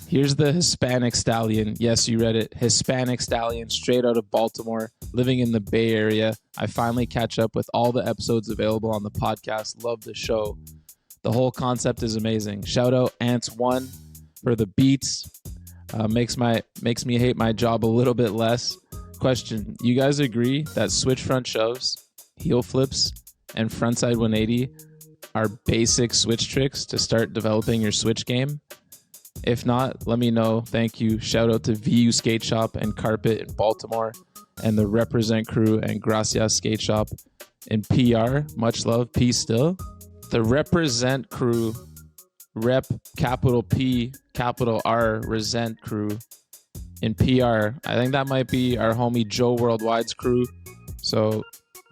Here's the Hispanic stallion. Yes, you read it. Hispanic stallion, straight out of Baltimore, living in the Bay Area. I finally catch up with all the episodes available on the podcast. Love the show. The whole concept is amazing. Shout out Ants1 for the beats. Makes me hate my job a little bit less. Question: you guys agree that switch front shoves, heel flips, and frontside 180 are basic switch tricks to start developing your switch game? If not, let me know. Thank you. Shout out to VU Skate Shop and Carpet in Baltimore and the Represent crew and Gracias Skate Shop in PR. Much love. Peace still. The Represent crew, rep capital P, capital R, resent crew in PR. I think that might be our homie Joe Worldwide's crew. So,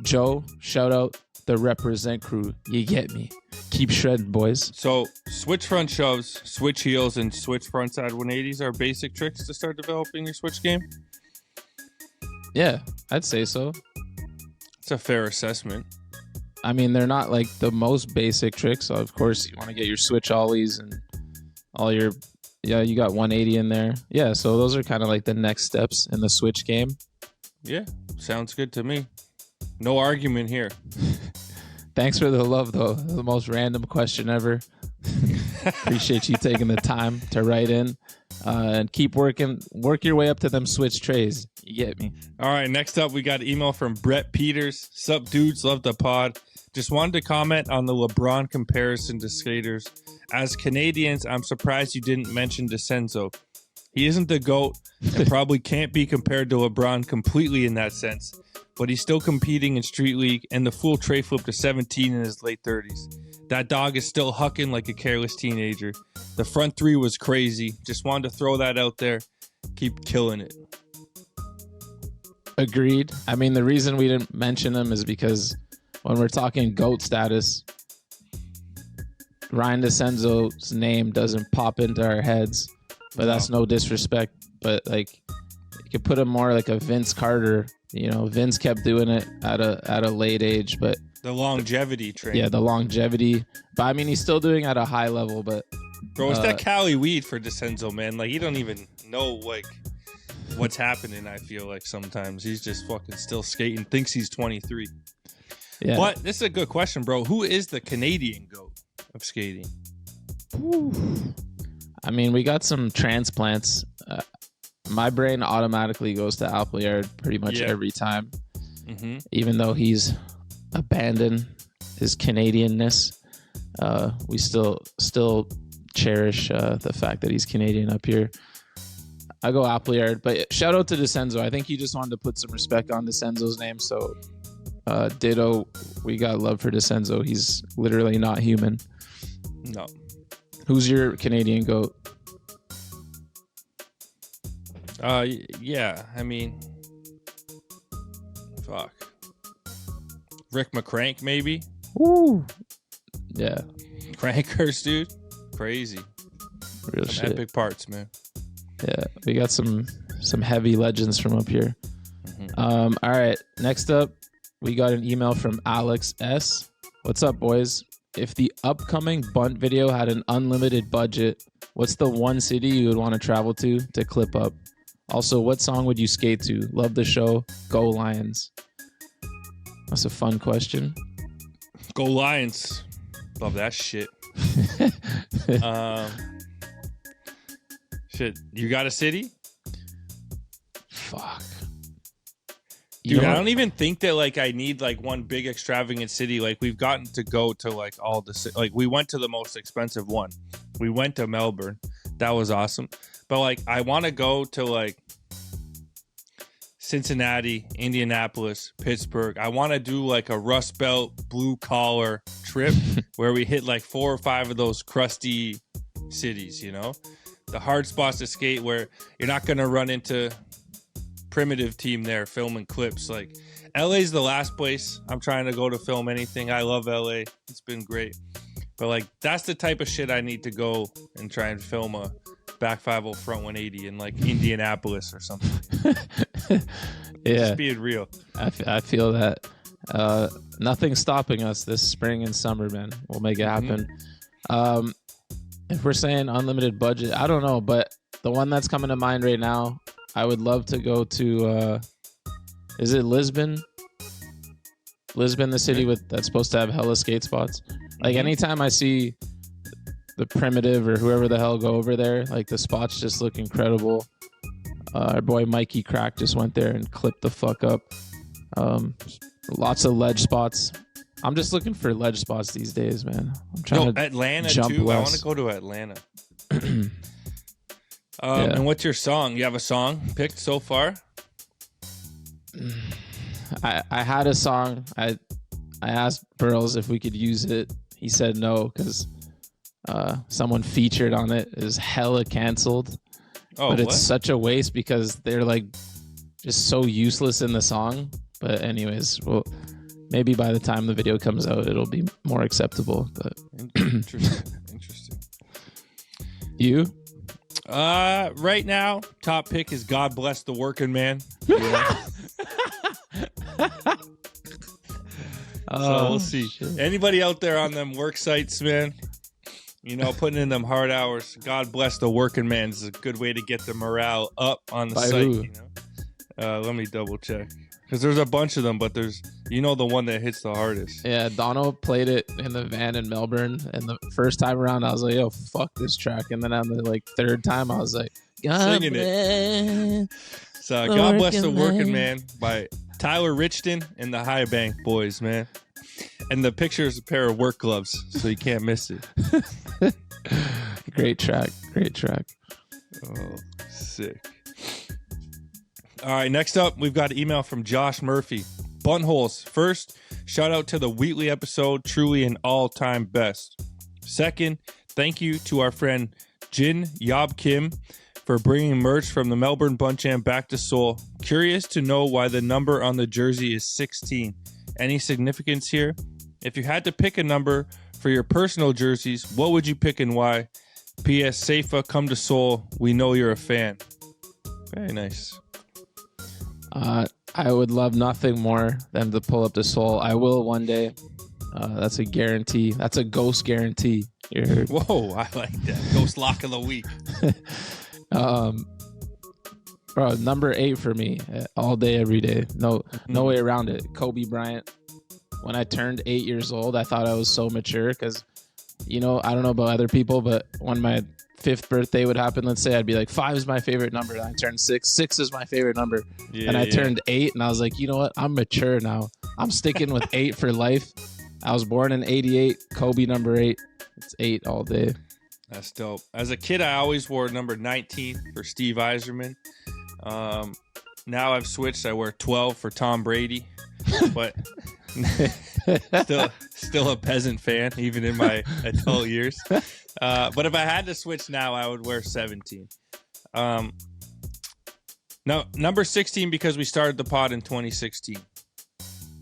Joe, shout out the Represent crew. You get me. Keep shredding, boys. So, switch front shoves, switch heels, and switch frontside 180s are basic tricks to start developing your switch game? Yeah, I'd say so. It's a fair assessment. I mean, they're not like the most basic tricks. So of course, you want to get your switch ollies and all your, you got 180 in there. Yeah, so those are kind of like the next steps in the switch game. Yeah, sounds good to me. No argument here. Thanks for the love, though. The most random question ever. Appreciate you taking the time to write in. And keep working. Work your way up to them switch trays. You get me. All right, next up, we got an email from Brett Peters. Sup, dudes? Love the pod. Just wanted to comment on the LeBron comparison to skaters. As Canadians, I'm surprised you didn't mention DeCenzo. He isn't the GOAT and probably can't be compared to LeBron completely in that sense, but he's still competing in Street League and the full tray flip to 17 in his late 30s. That dog is still hucking like a careless teenager. The front 3 was crazy. Just wanted to throw that out there. Keep killing it. Agreed. I mean, the reason we didn't mention him is because when we're talking GOAT status, Ryan DeCenzo's name doesn't pop into our heads, but that's no disrespect. But like, you could put him more like a Vince Carter. You know, Vince kept doing it at a late age, but the longevity train. Yeah, the longevity. But I mean, he's still doing it at a high level. But bro, it's that Cali weed for DeCenzo, man. Like, he don't even know like what's happening. I feel like sometimes he's just fucking still skating. Thinks he's 23. Yeah. But this is a good question, bro. Who is the Canadian GOAT of skating? I mean, we got some transplants. My brain automatically goes to Appleyard pretty much every time. Mm-hmm. Even though he's abandoned his Canadianness, we still cherish the fact that he's Canadian up here. I go Appleyard. But shout out to DeCenzo. I think he just wanted to put some respect on DeCenzo's name. So ditto, we got love for DeCenzo. He's literally not human. No. Who's your Canadian GOAT? Yeah, I mean, fuck. Rick McCrank, maybe? Woo. Yeah. Crankers, dude. Crazy. Real some shit. Epic parts, man. Yeah, we got some heavy legends from up here. All right, next up, we got an email from Alex S. What's up, boys? If the upcoming Bunt video had an unlimited budget, what's the one city you would want to travel to clip up? Also, what song would you skate to? Love the show. Go Lions. That's a fun question. Go Lions. Love that shit. Shit, you got a city? Fuck. Dude, I don't even think that like I need like one big extravagant city. Like we've gotten to go to like all the like we went to the most expensive one. We went to Melbourne. That was awesome. But like I want to go to like Cincinnati, Indianapolis, Pittsburgh. I want to do like a Rust Belt blue collar trip where we hit like 4 or 5 of those crusty cities, you know? The hard spots to skate where you're not going to run into primitive team there filming clips. Like LA's the last place I'm trying to go to film anything. I love LA. It's been great. But like that's the type of shit I need to go and try and film a back 50 front 180 in like Indianapolis or something. Yeah. Just being real. I feel that. Nothing's stopping us this spring and summer, man. We'll make it happen. If we're saying unlimited budget, I don't know, but the one that's coming to mind right now, I would love to go to, is it Lisbon? Lisbon, the city that's supposed to have hella skate spots. Like anytime I see the Primitive or whoever the hell go over there, like the spots just look incredible. Our boy Mikey Crack just went there and clipped the fuck up. Lots of ledge spots. I'm just looking for ledge spots these days, man. I'm trying to Atlanta jump too. less. I want to go to Atlanta. And what's your song? You have a song picked so far? I had a song. I asked Burls if we could use it. He said no because someone featured on it is hella canceled. Oh, but what? it's such a waste because they're like just so useless in the song. But anyways, well, maybe by the time the video comes out, it'll be more acceptable. But Interesting. You? Right now, top pick is "God Bless the Working Man." So we'll see. Shit. Anybody out there on them work sites, man? You know, putting in them hard hours. God bless the working man is a good way to get the morale up on the By site. who? You know, let me double check because there's a bunch of them, but there's the one that hits the hardest. Yeah, Dono played it in the van in Melbourne, and the first time around, I was like, "Yo, fuck this track," and then on the like third time, I was like, "God Singing bless." So God bless the working man by Tyler Richton and the High Bank Boys, man. And the picture is a pair of work gloves, so you can't miss it. Great track. Oh, sick. All right, next up, we've got an email from Josh Murphy. Buntholes. First, shout out to the Wheatley episode, truly an all-time best. Second, thank you to our friend Jin Yob Kim for bringing merch from the Melbourne Bunt Jam back to Seoul. Curious to know why the number on the jersey is 16. Any significance here? If you had to pick a number for your personal jerseys, what would you pick and why? P.S. Seifa, come to Seoul. We know you're a fan. Very nice. I would love nothing more than to pull up to Seoul. I will one day. That's a guarantee. That's a ghost guarantee. You heard? Whoa, I like that. Ghost lock of the week. Bro, number 8 for me all day, every day. No way around it. Kobe Bryant. When I turned 8 years old, I thought I was so mature because, you know, I don't know about other people, but when my 5th birthday would happen, let's say, I'd be like, 5 is my favorite number. And I turned 6. 6 is my favorite number. Yeah, and I turned 8, and I was like, you know what? I'm mature now. I'm sticking with 8 for life. I was born in 88. Kobe number 8. It's 8 all day. That's dope. As a kid, I always wore number 19 for Steve Yzerman. Now I've switched. I wear 12 for Tom Brady, but still a peasant fan, even in my adult years. But if I had to switch now, I would wear 17. No, number 16 because we started the pod in 2016.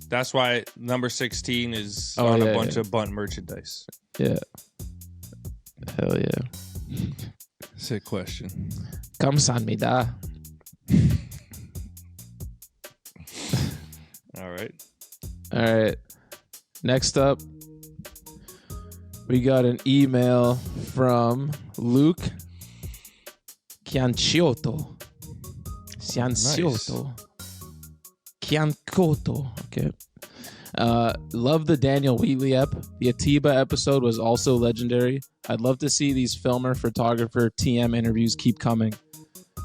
That's why number 16 is on a bunch of Bunt merchandise. Yeah. Hell yeah. Sick question. Kamsahamnida. All right. Next up, we got an email from Luke Cianciotto. Cianciotto. Okay. Love the Daniel Wheatley ep. The Atiba episode was also legendary. I'd love to see these filmer, photographer, TM interviews keep coming.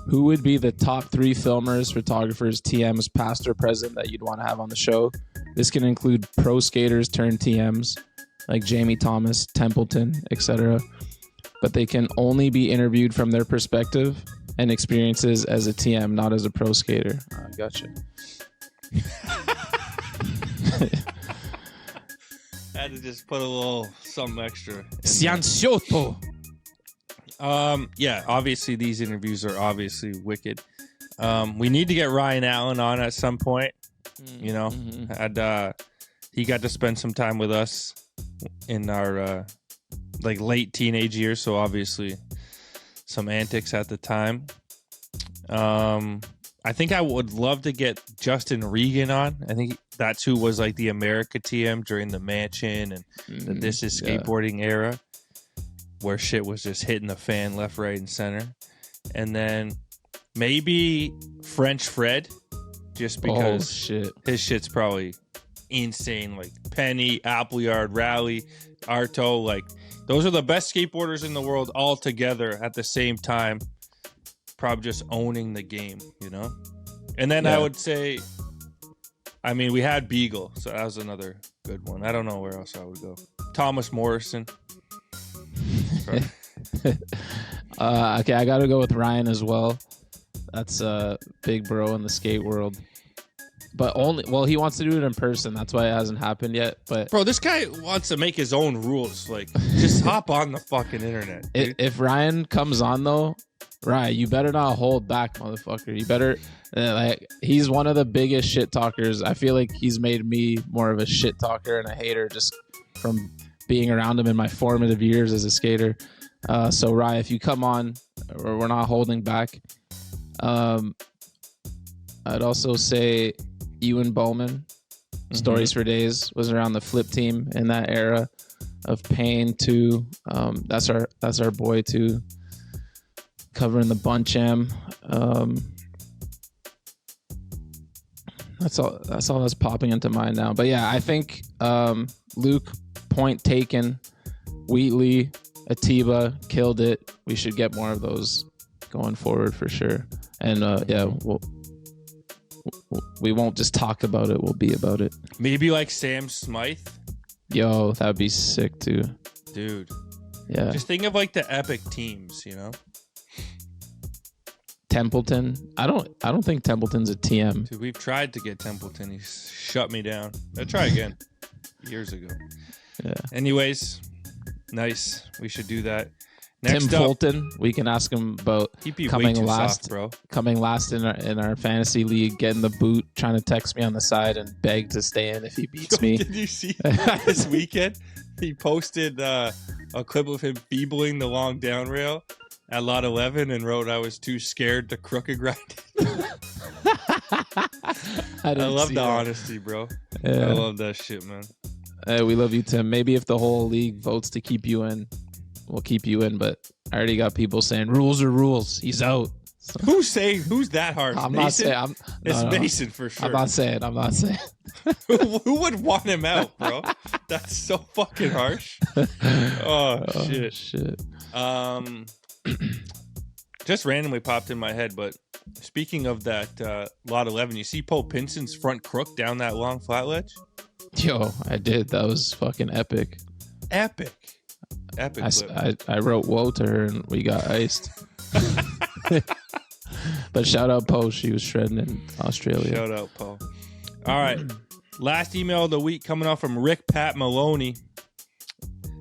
Who would be the top 3 filmers, photographers, TMs, past or present that you'd want to have on the show? This can include pro skaters turned TMs like Jamie Thomas, Templeton, etc. But they can only be interviewed from their perspective and experiences as a TM, not as a pro skater. I gotcha. Had to just put a little something extra. Cianciotto. Yeah, obviously these interviews are obviously wicked. We need to get Ryan Allen on at some point. You know, he got to spend some time with us in our like late teenage years, so obviously some antics at the time. I think I would love to get Justin Regan on. I think that's who was like the America TM during the Mansion and the This Is Skateboarding era, where shit was just hitting the fan left, right, and center. And then maybe French Fred, just because his shit's probably insane. Like Penny, Appleyard, Rally, Arto, like those are the best skateboarders in the world all together at the same time. Probably just owning the game, you know? And then I would say, I mean, we had Beagle, so that was another good one. I don't know where else I would go. Thomas Morrison. Okay, I gotta go with Ryan as well. That's a big bro in the skate world. But he wants to do it in person. That's why it hasn't happened yet. But bro, this guy wants to make his own rules. Like, just hop on the fucking internet. If Ryan comes on though, Ryan, you better not hold back, motherfucker. You better he's one of the biggest shit talkers. I feel like he's made me more of a shit talker and a hater just from being around him in my formative years as a skater. So Ryan, if you come on, we're not holding back. I'd also say Ewan Bowman, Stories for Days, was around the flip team in that era of Payne too. That's our boy too, covering the Bunt Jam. That's all that's popping into mind now. But yeah, I think Luke, point taken. Wheatley, Atiba killed it. We should get more of those going forward for sure. And we won't just talk about it. We'll be about it. Maybe like Sam Smythe. Yo, that'd be sick too, dude. Yeah. Just think of like the epic teams, you know. Templeton. I don't think Templeton's a TM. Dude, we've tried to get Templeton. He's shut me down. I'll try again. Years ago. Yeah. Anyways, nice. We should do that. Next Tim Fulton, we can ask him about coming last, soft, bro. Coming last in our fantasy league, getting the boot, trying to text me on the side and beg to stay in if he beats me. Did you see this weekend? He posted a clip of him feebling the long down rail at lot 11 and wrote, "I was too scared to crooked grind." I love the honesty, bro. Yeah. I love that shit, man. We love you, Tim. Maybe if the whole league votes to keep you in, we'll keep you in, but I already got people saying rules are rules. He's out. So. Who's that harsh? I'm Mason? not saying. It's Mason for sure. I'm not saying. Who would want him out, bro? That's so fucking harsh. Oh shit. Just randomly popped in my head, but speaking of that lot 11, you see Poe Pinson's front crook down that long flat ledge? Yo, I did. That was fucking epic. Epic. Epic clip. I wrote "whoa" to her and we got iced. But shout out Pall. She was shredding in Australia. Shout out Pall. All right. Last email of the week coming off from Rick Pat Maloney.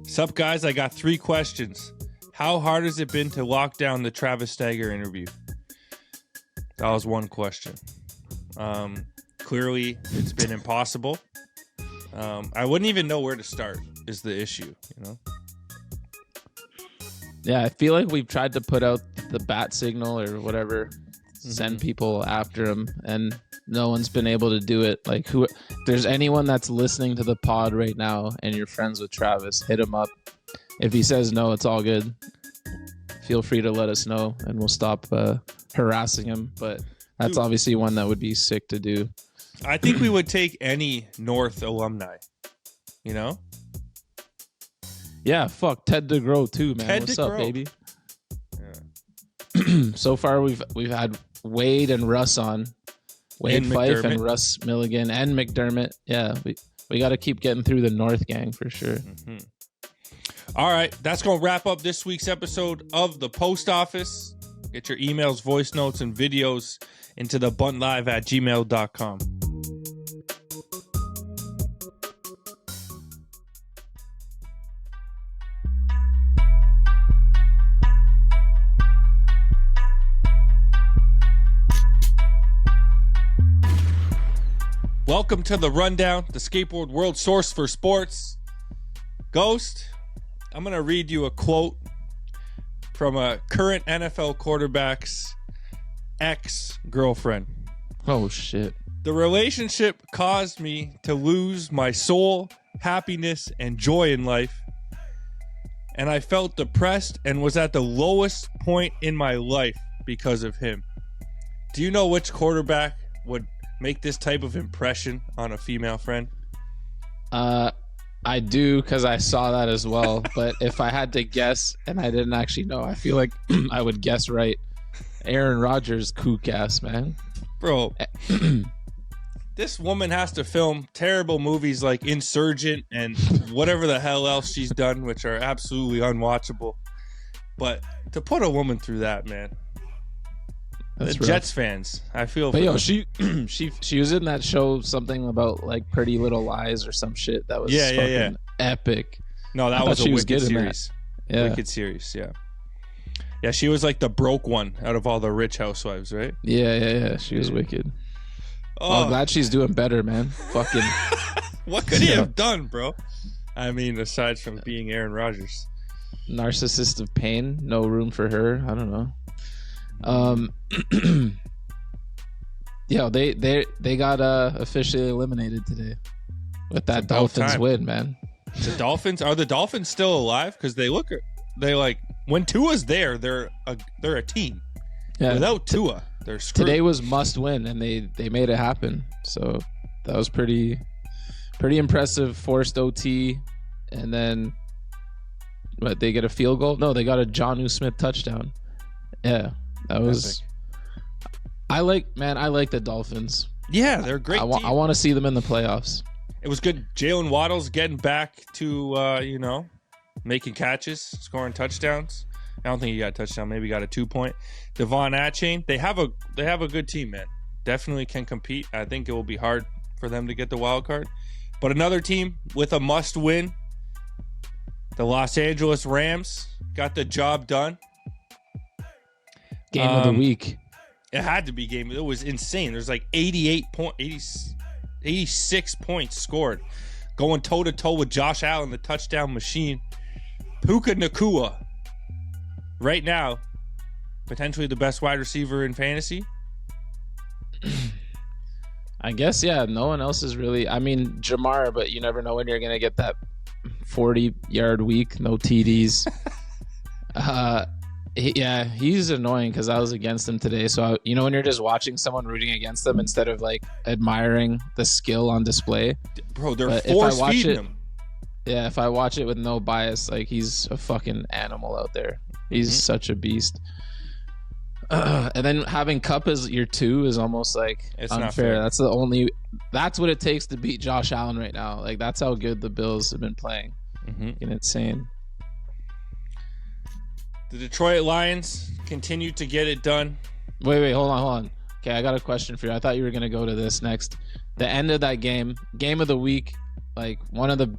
Sup, guys? I got 3 questions. How hard has it been to lock down the Travis Steiger interview? That was one question. Clearly, it's been impossible. I wouldn't even know where to start is the issue, you know? Yeah, I feel like we've tried to put out the bat signal or whatever, send people after him, and no one's been able to do it. Like, if there's anyone that's listening to the pod right now and you're friends with Travis, hit him up. If he says no, it's all good. Feel free to let us know, and we'll stop harassing him. But that's obviously one that would be sick to do. I think we would take any North alumni, you know? Yeah, fuck Ted DeGrow too, man. Ted What's DeGrow. up, baby? Yeah. So far, we've had Wade and Russ on. Wade And Fife McDermott. and Russ Milligan and McDermott. Yeah, we got to keep getting through the North gang for sure. All right, that's going to wrap up this week's episode of The Post Office. Get your emails, voice notes, and videos into the buntlive@gmail.com. Welcome to the Rundown, the skateboard world source for sports. Ghost, I'm going to read you a quote from a current NFL quarterback's ex-girlfriend. Oh shit! The relationship caused me to lose my soul, happiness, and joy in life. And I felt depressed and was at the lowest point in my life because of him. Do you know which quarterback would make this type of impression on a female friend? I do, because I saw that as well. But if I had to guess, and I didn't actually know, I feel like I would guess right. Aaron Rodgers, kook ass, man. Bro, this woman has to film terrible movies like Insurgent and whatever the hell else she's done, which are absolutely unwatchable. But to put a woman through that, man. That's the rough. Jets fans, I feel. But for yo, them. she was in that show, something about like Pretty Little Lies or some shit that was Yeah. epic. No, that I was thought a she was wicked good in that. series. Yeah, Wicked series, yeah. Yeah, she was like the broke one out of all the rich housewives, right? yeah. She was wicked. Oh, I'm glad she's doing better, man. Fucking what could he have done, bro? I mean, aside from being Aaron Rodgers. narcissist of pain. No room for her. I don't know. Yo, they got officially eliminated today with that about Dolphins time. win, man. The Dolphins, are the Dolphins still alive? Because they like when Tua's there, they're a team. Yeah. Without Tua, they're screwed. Today was must win, and they made it happen. So that was pretty impressive. Forced OT, and then what? They get a field goal? No, they got a Jonnu Smith touchdown. Yeah, that was. Epic. I like the Dolphins. Yeah, they're a great. I team. want to see them in the playoffs. It was good. Jalen Waddle's getting back to making catches, scoring touchdowns. I don't think he got a touchdown. Maybe he got a 2-point. Devon Achane. They have a good team, man. Definitely can compete. I think it will be hard for them to get the wild card. But another team with a must win. The Los Angeles Rams got the job done. Game of the week. It had to be game. It was insane. There's like 86 points scored. Going toe-to-toe with Josh Allen, the touchdown machine. Puka Nacua, right now, potentially the best wide receiver in fantasy. I guess, yeah. No one else is really. I mean, Jamar, but you never know when you're gonna get that 40-yard week, no TDs. He's annoying because I was against him today. So when you're just watching someone rooting against them instead of like admiring the skill on display. Bro, they're But force feeding him. Yeah, if I watch it with no bias, like he's a fucking animal out there. He's such a beast. And then having Cup as your 2 is almost like It's unfair. not fair. That's what it takes to beat Josh Allen right now. Like that's how good the Bills have been playing. Fucking insane. The Detroit Lions continue to get it done. Wait, hold on. Okay, I got a question for you. I thought you were going to go to this next. The end of that game of the week, like one of the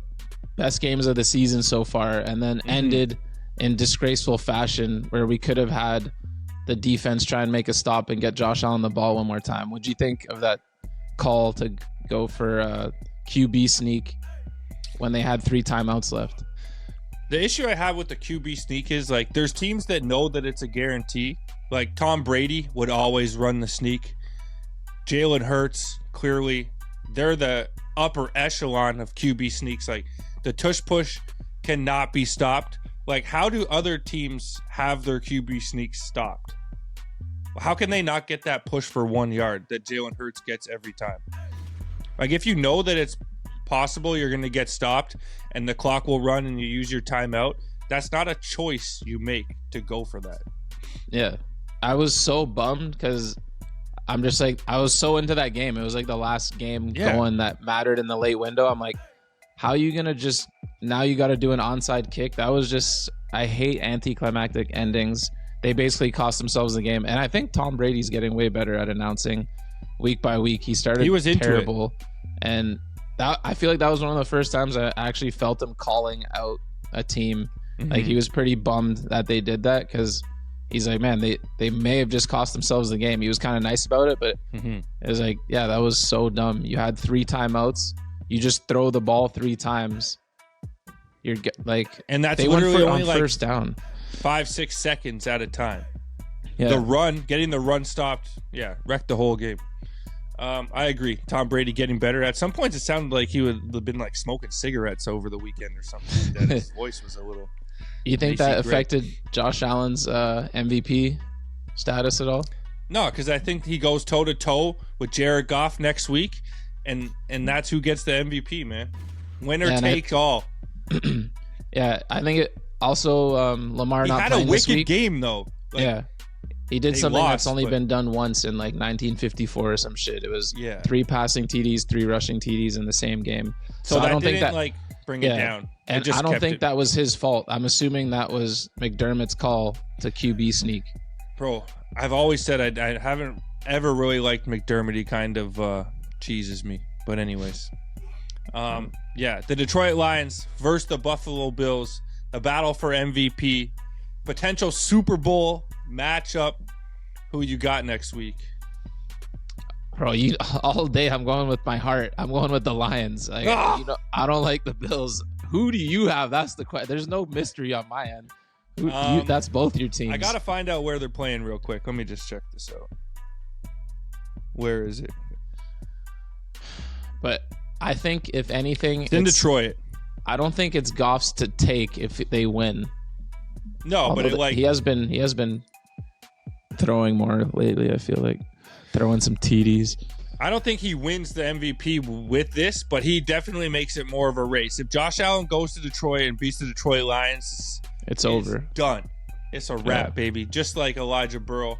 best games of the season so far, and then ended in disgraceful fashion where we could have had the defense try and make a stop and get Josh Allen the ball one more time. What'd you think of that call to go for a QB sneak when they had 3 timeouts left? The issue I have with the QB sneak is, like, there's teams that know that it's a guarantee. Like, Tom Brady would always run the sneak. Jalen Hurts, clearly, they're the upper echelon of QB sneaks. Like, the tush push cannot be stopped. Like, how do other teams have their QB sneaks stopped? How can they not get that push for 1 yard that Jalen Hurts gets every time? Like, if you know that it's possible you're going to get stopped and the clock will run and you use your timeout, that's not a choice you make to go for that. Yeah. I was so bummed because I'm just like, I was so into that game. It was like the last game going that mattered in the late window. I'm like, how are you going to just, now you got to do an onside kick? That was just, I hate anticlimactic endings. They basically cost themselves the game. And I think Tom Brady's getting way better at announcing week by week. He was terrible. And that, I feel like that was one of the first times I actually felt him calling out a team. Like, he was pretty bummed that they did that because he's like, man, they may have just cost themselves the game. He was kind of nice about it, but it was like, yeah, that was so dumb. You had 3 timeouts. You just throw the ball 3 times. You're like, and that's they literally went only on like first down. 5-6 seconds at a time. Yeah. Getting the run stopped, wrecked the whole game. I agree. Tom Brady getting better. At some points, it sounded like he would have been like smoking cigarettes over the weekend or something like that. His voice was a little. You think that affected Josh Allen's MVP status at all? No, because I think he goes toe to toe with Jared Goff next week, and that's who gets the MVP, man. Winner take all. Yeah, I think it also Lamar not playing this week. He had a wicked game though. Like, he did something that's only been done once in like 1954 or some shit. It was 3 passing TDs, 3 rushing TDs in the same game. So I don't think that like bring it down. And I don't think that was his fault. I'm assuming that was McDermott's call to QB sneak. Bro, I've always said I haven't ever really liked McDermott. He kind of cheeses me. But anyways, the Detroit Lions versus the Buffalo Bills, the battle for MVP, potential Super Bowl matchup. Who you got next week? Bro, all day I'm going with my heart. I'm going with the Lions. Like, I don't like the Bills. Who do you have? That's the question. There's no mystery on my end. That's both your teams. I got to find out where they're playing real quick. Let me just check this out. Where is it? But I think, if anything, it's in Detroit. I don't think it's Goff's to take if they win. No, although but he has been throwing more lately. I feel like throwing some TDs. I don't think he wins the MVP with this, but he definitely makes it more of a race. If Josh Allen goes to Detroit and beats the Detroit Lions, it's over. Done. It's a wrap, baby. Just like Elijah Burrow,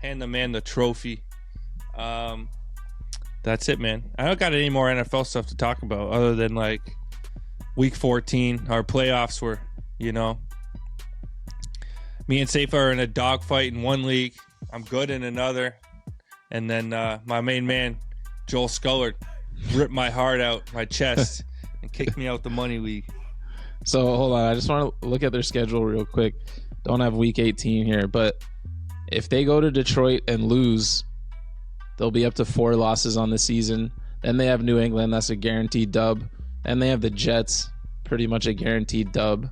hand the man the trophy. That's it, man. I don't got any more NFL stuff to talk about other than like week 14. Our playoffs were, me and Safa are in a dogfight in one league. I'm good in another. And then my main man, Joel Scullard, ripped my heart out, my chest, and kicked me out the money league. So, hold on. I just want to look at their schedule real quick. Don't have week 18 here. But if they go to Detroit and lose, they'll be up to 4 losses on the season. Then they have New England. That's a guaranteed dub. Then they have the Jets. Pretty much a guaranteed dub.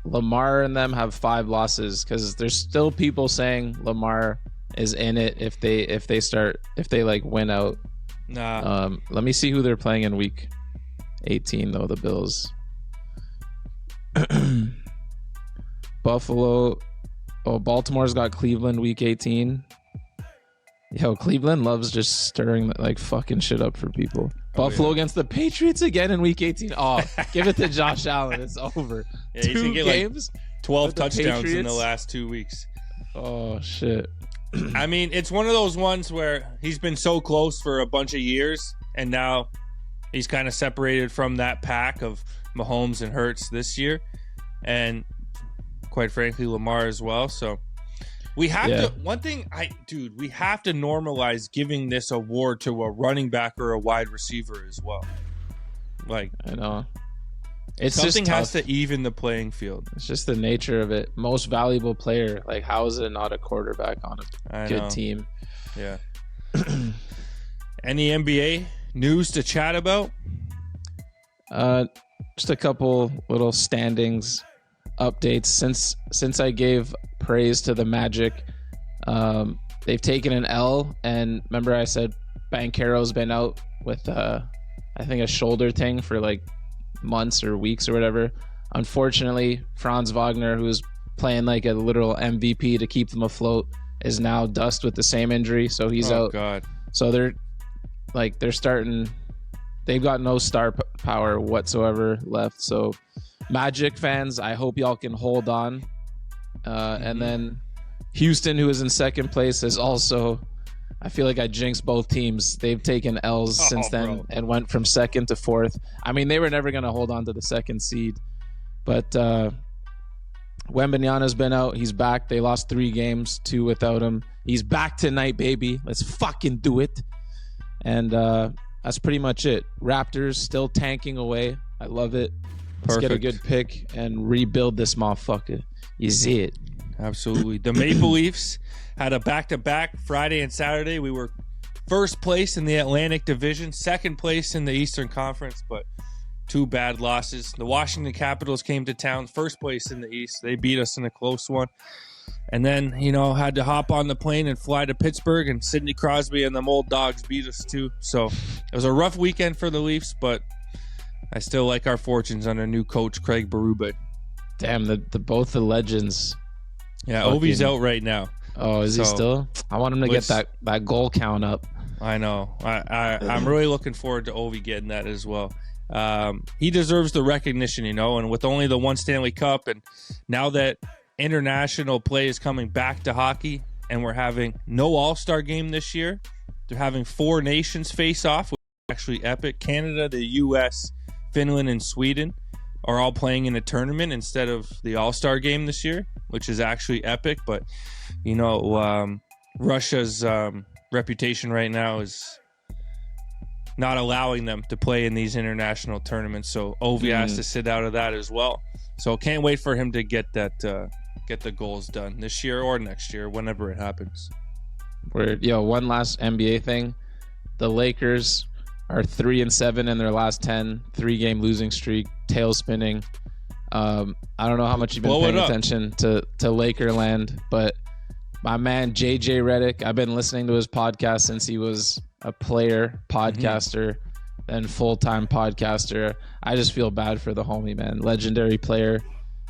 Lamar and them have 5 losses because there's still people saying Lamar is in it if they like win out. Nah. Let me see who they're playing in week 18 though. The Bills. Buffalo. Oh, Baltimore's got Cleveland week 18. Yo, Cleveland loves just stirring like fucking shit up for people. Buffalo against the Patriots again in week 18. Oh, give it to Josh Allen. It's over. Yeah, he's gonna get games, like 12 touchdowns in the last 2 weeks. Oh shit. I mean, it's one of those ones where he's been so close for a bunch of years, and now he's kind of separated from that pack of Mahomes and Hurts this year. And quite frankly, Lamar as well. So we have to. One thing, we have to normalize giving this award to a running back or a wide receiver as well. Like, I know. It's something just has to even the playing field. It's just the nature of it. Most valuable player. Like, how is it not a quarterback on a good team? Yeah. Any NBA news to chat about? Just a couple little standings updates. Since I gave praise to the Magic, they've taken an L. And remember, I said Banchero's been out with I think a shoulder thing for like months or weeks or whatever. Unfortunately, Franz Wagner, who's playing like a literal MVP to keep them afloat, is now dust with the same injury, so he's out. God. So they're starting. They've got no star power whatsoever left. So Magic fans, I hope y'all can hold on. And then Houston, who is in second place, is also. I feel like I jinxed both teams. They've taken L's since then and went from second to fourth. I mean, they were never going to hold on to the second seed. But Wembanyama's been out. He's back. They lost 3 games, 2 without him. He's back tonight, baby. Let's fucking do it. And that's pretty much it. Raptors still tanking away. I love it. Let's get a good pick and rebuild this motherfucker. You see it. Absolutely. The Maple Leafs had a back-to-back Friday and Saturday. We were first place in the Atlantic Division, second place in the Eastern Conference, but 2 bad losses. The Washington Capitals came to town, first place in the East. They beat us in a close one. And then, had to hop on the plane and fly to Pittsburgh, and Sidney Crosby and them old dogs beat us too. So it was a rough weekend for the Leafs, but I still like our fortunes under new coach Craig Berube. Damn, both the legends. Yeah, Ovi's out right now. Oh, is he still? I want him to get that goal count up. I know. I'm really looking forward to Ovi getting that as well. He deserves the recognition, and with only the one Stanley Cup, and now that international play is coming back to hockey, and we're having no All-Star game this year, they're having 4 nations face off, which is actually epic. Canada, the U.S., Finland, and Sweden are all playing in a tournament instead of the All-Star game this year, which is actually epic. But Russia's reputation right now is not allowing them to play in these international tournaments, so Ovi has to sit out of that as well. So can't wait for him to get the goals done this year or next year, whenever it happens. One last NBA thing. The Lakers are 3-7 in their last 10, 3-game losing streak, tail spinning. I don't know how much you've been paying attention to Lakerland, but my man JJ Redick, I've been listening to his podcast since he was a player, podcaster, then full-time podcaster. I just feel bad for the homie, man. Legendary player.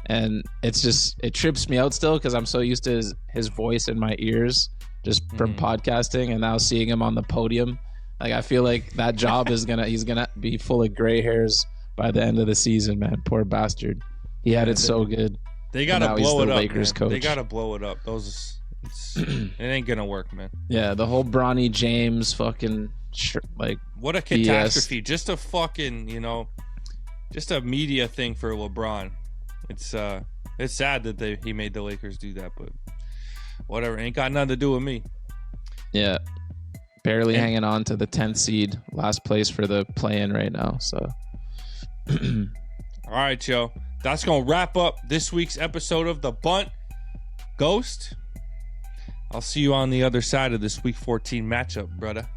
And it trips me out still because I'm so used to his voice in my ears just from podcasting, and now seeing him on the podium. Like, I feel like that job he's gonna be full of gray hairs by the end of the season, man. Poor bastard. He had it so good. They gotta blow it up. Lakers coach. They gotta blow it up. It ain't gonna work, man. Yeah, the whole Bronny James fucking what a catastrophe. BS. Just a fucking just a media thing for LeBron. It's sad that he made the Lakers do that, but whatever. Ain't got nothing to do with me. Yeah. Barely hanging on to the 10th seed, last place for the play-in right now. So, all right, Joe. That's gonna wrap up this week's episode of the Bunt Ghost. I'll see you on the other side of this Week 14 matchup, brother.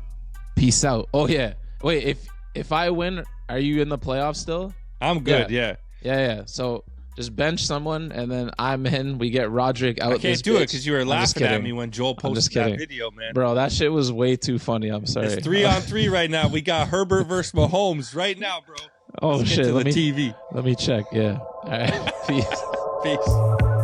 Peace out. Oh yeah. Wait, if I win, are you in the playoffs still? I'm good. Yeah. So just bench someone, and then I'm in. We get Roderick out. I can't do it because you were laughing at me when Joel posted that video, man. Bro, that shit was way too funny. I'm sorry. It's 3-on-3 right now. We got Herbert versus Mahomes right now, bro. Oh, Let's shit. Get to the TV. Let me check. Yeah. All right. Peace. Peace.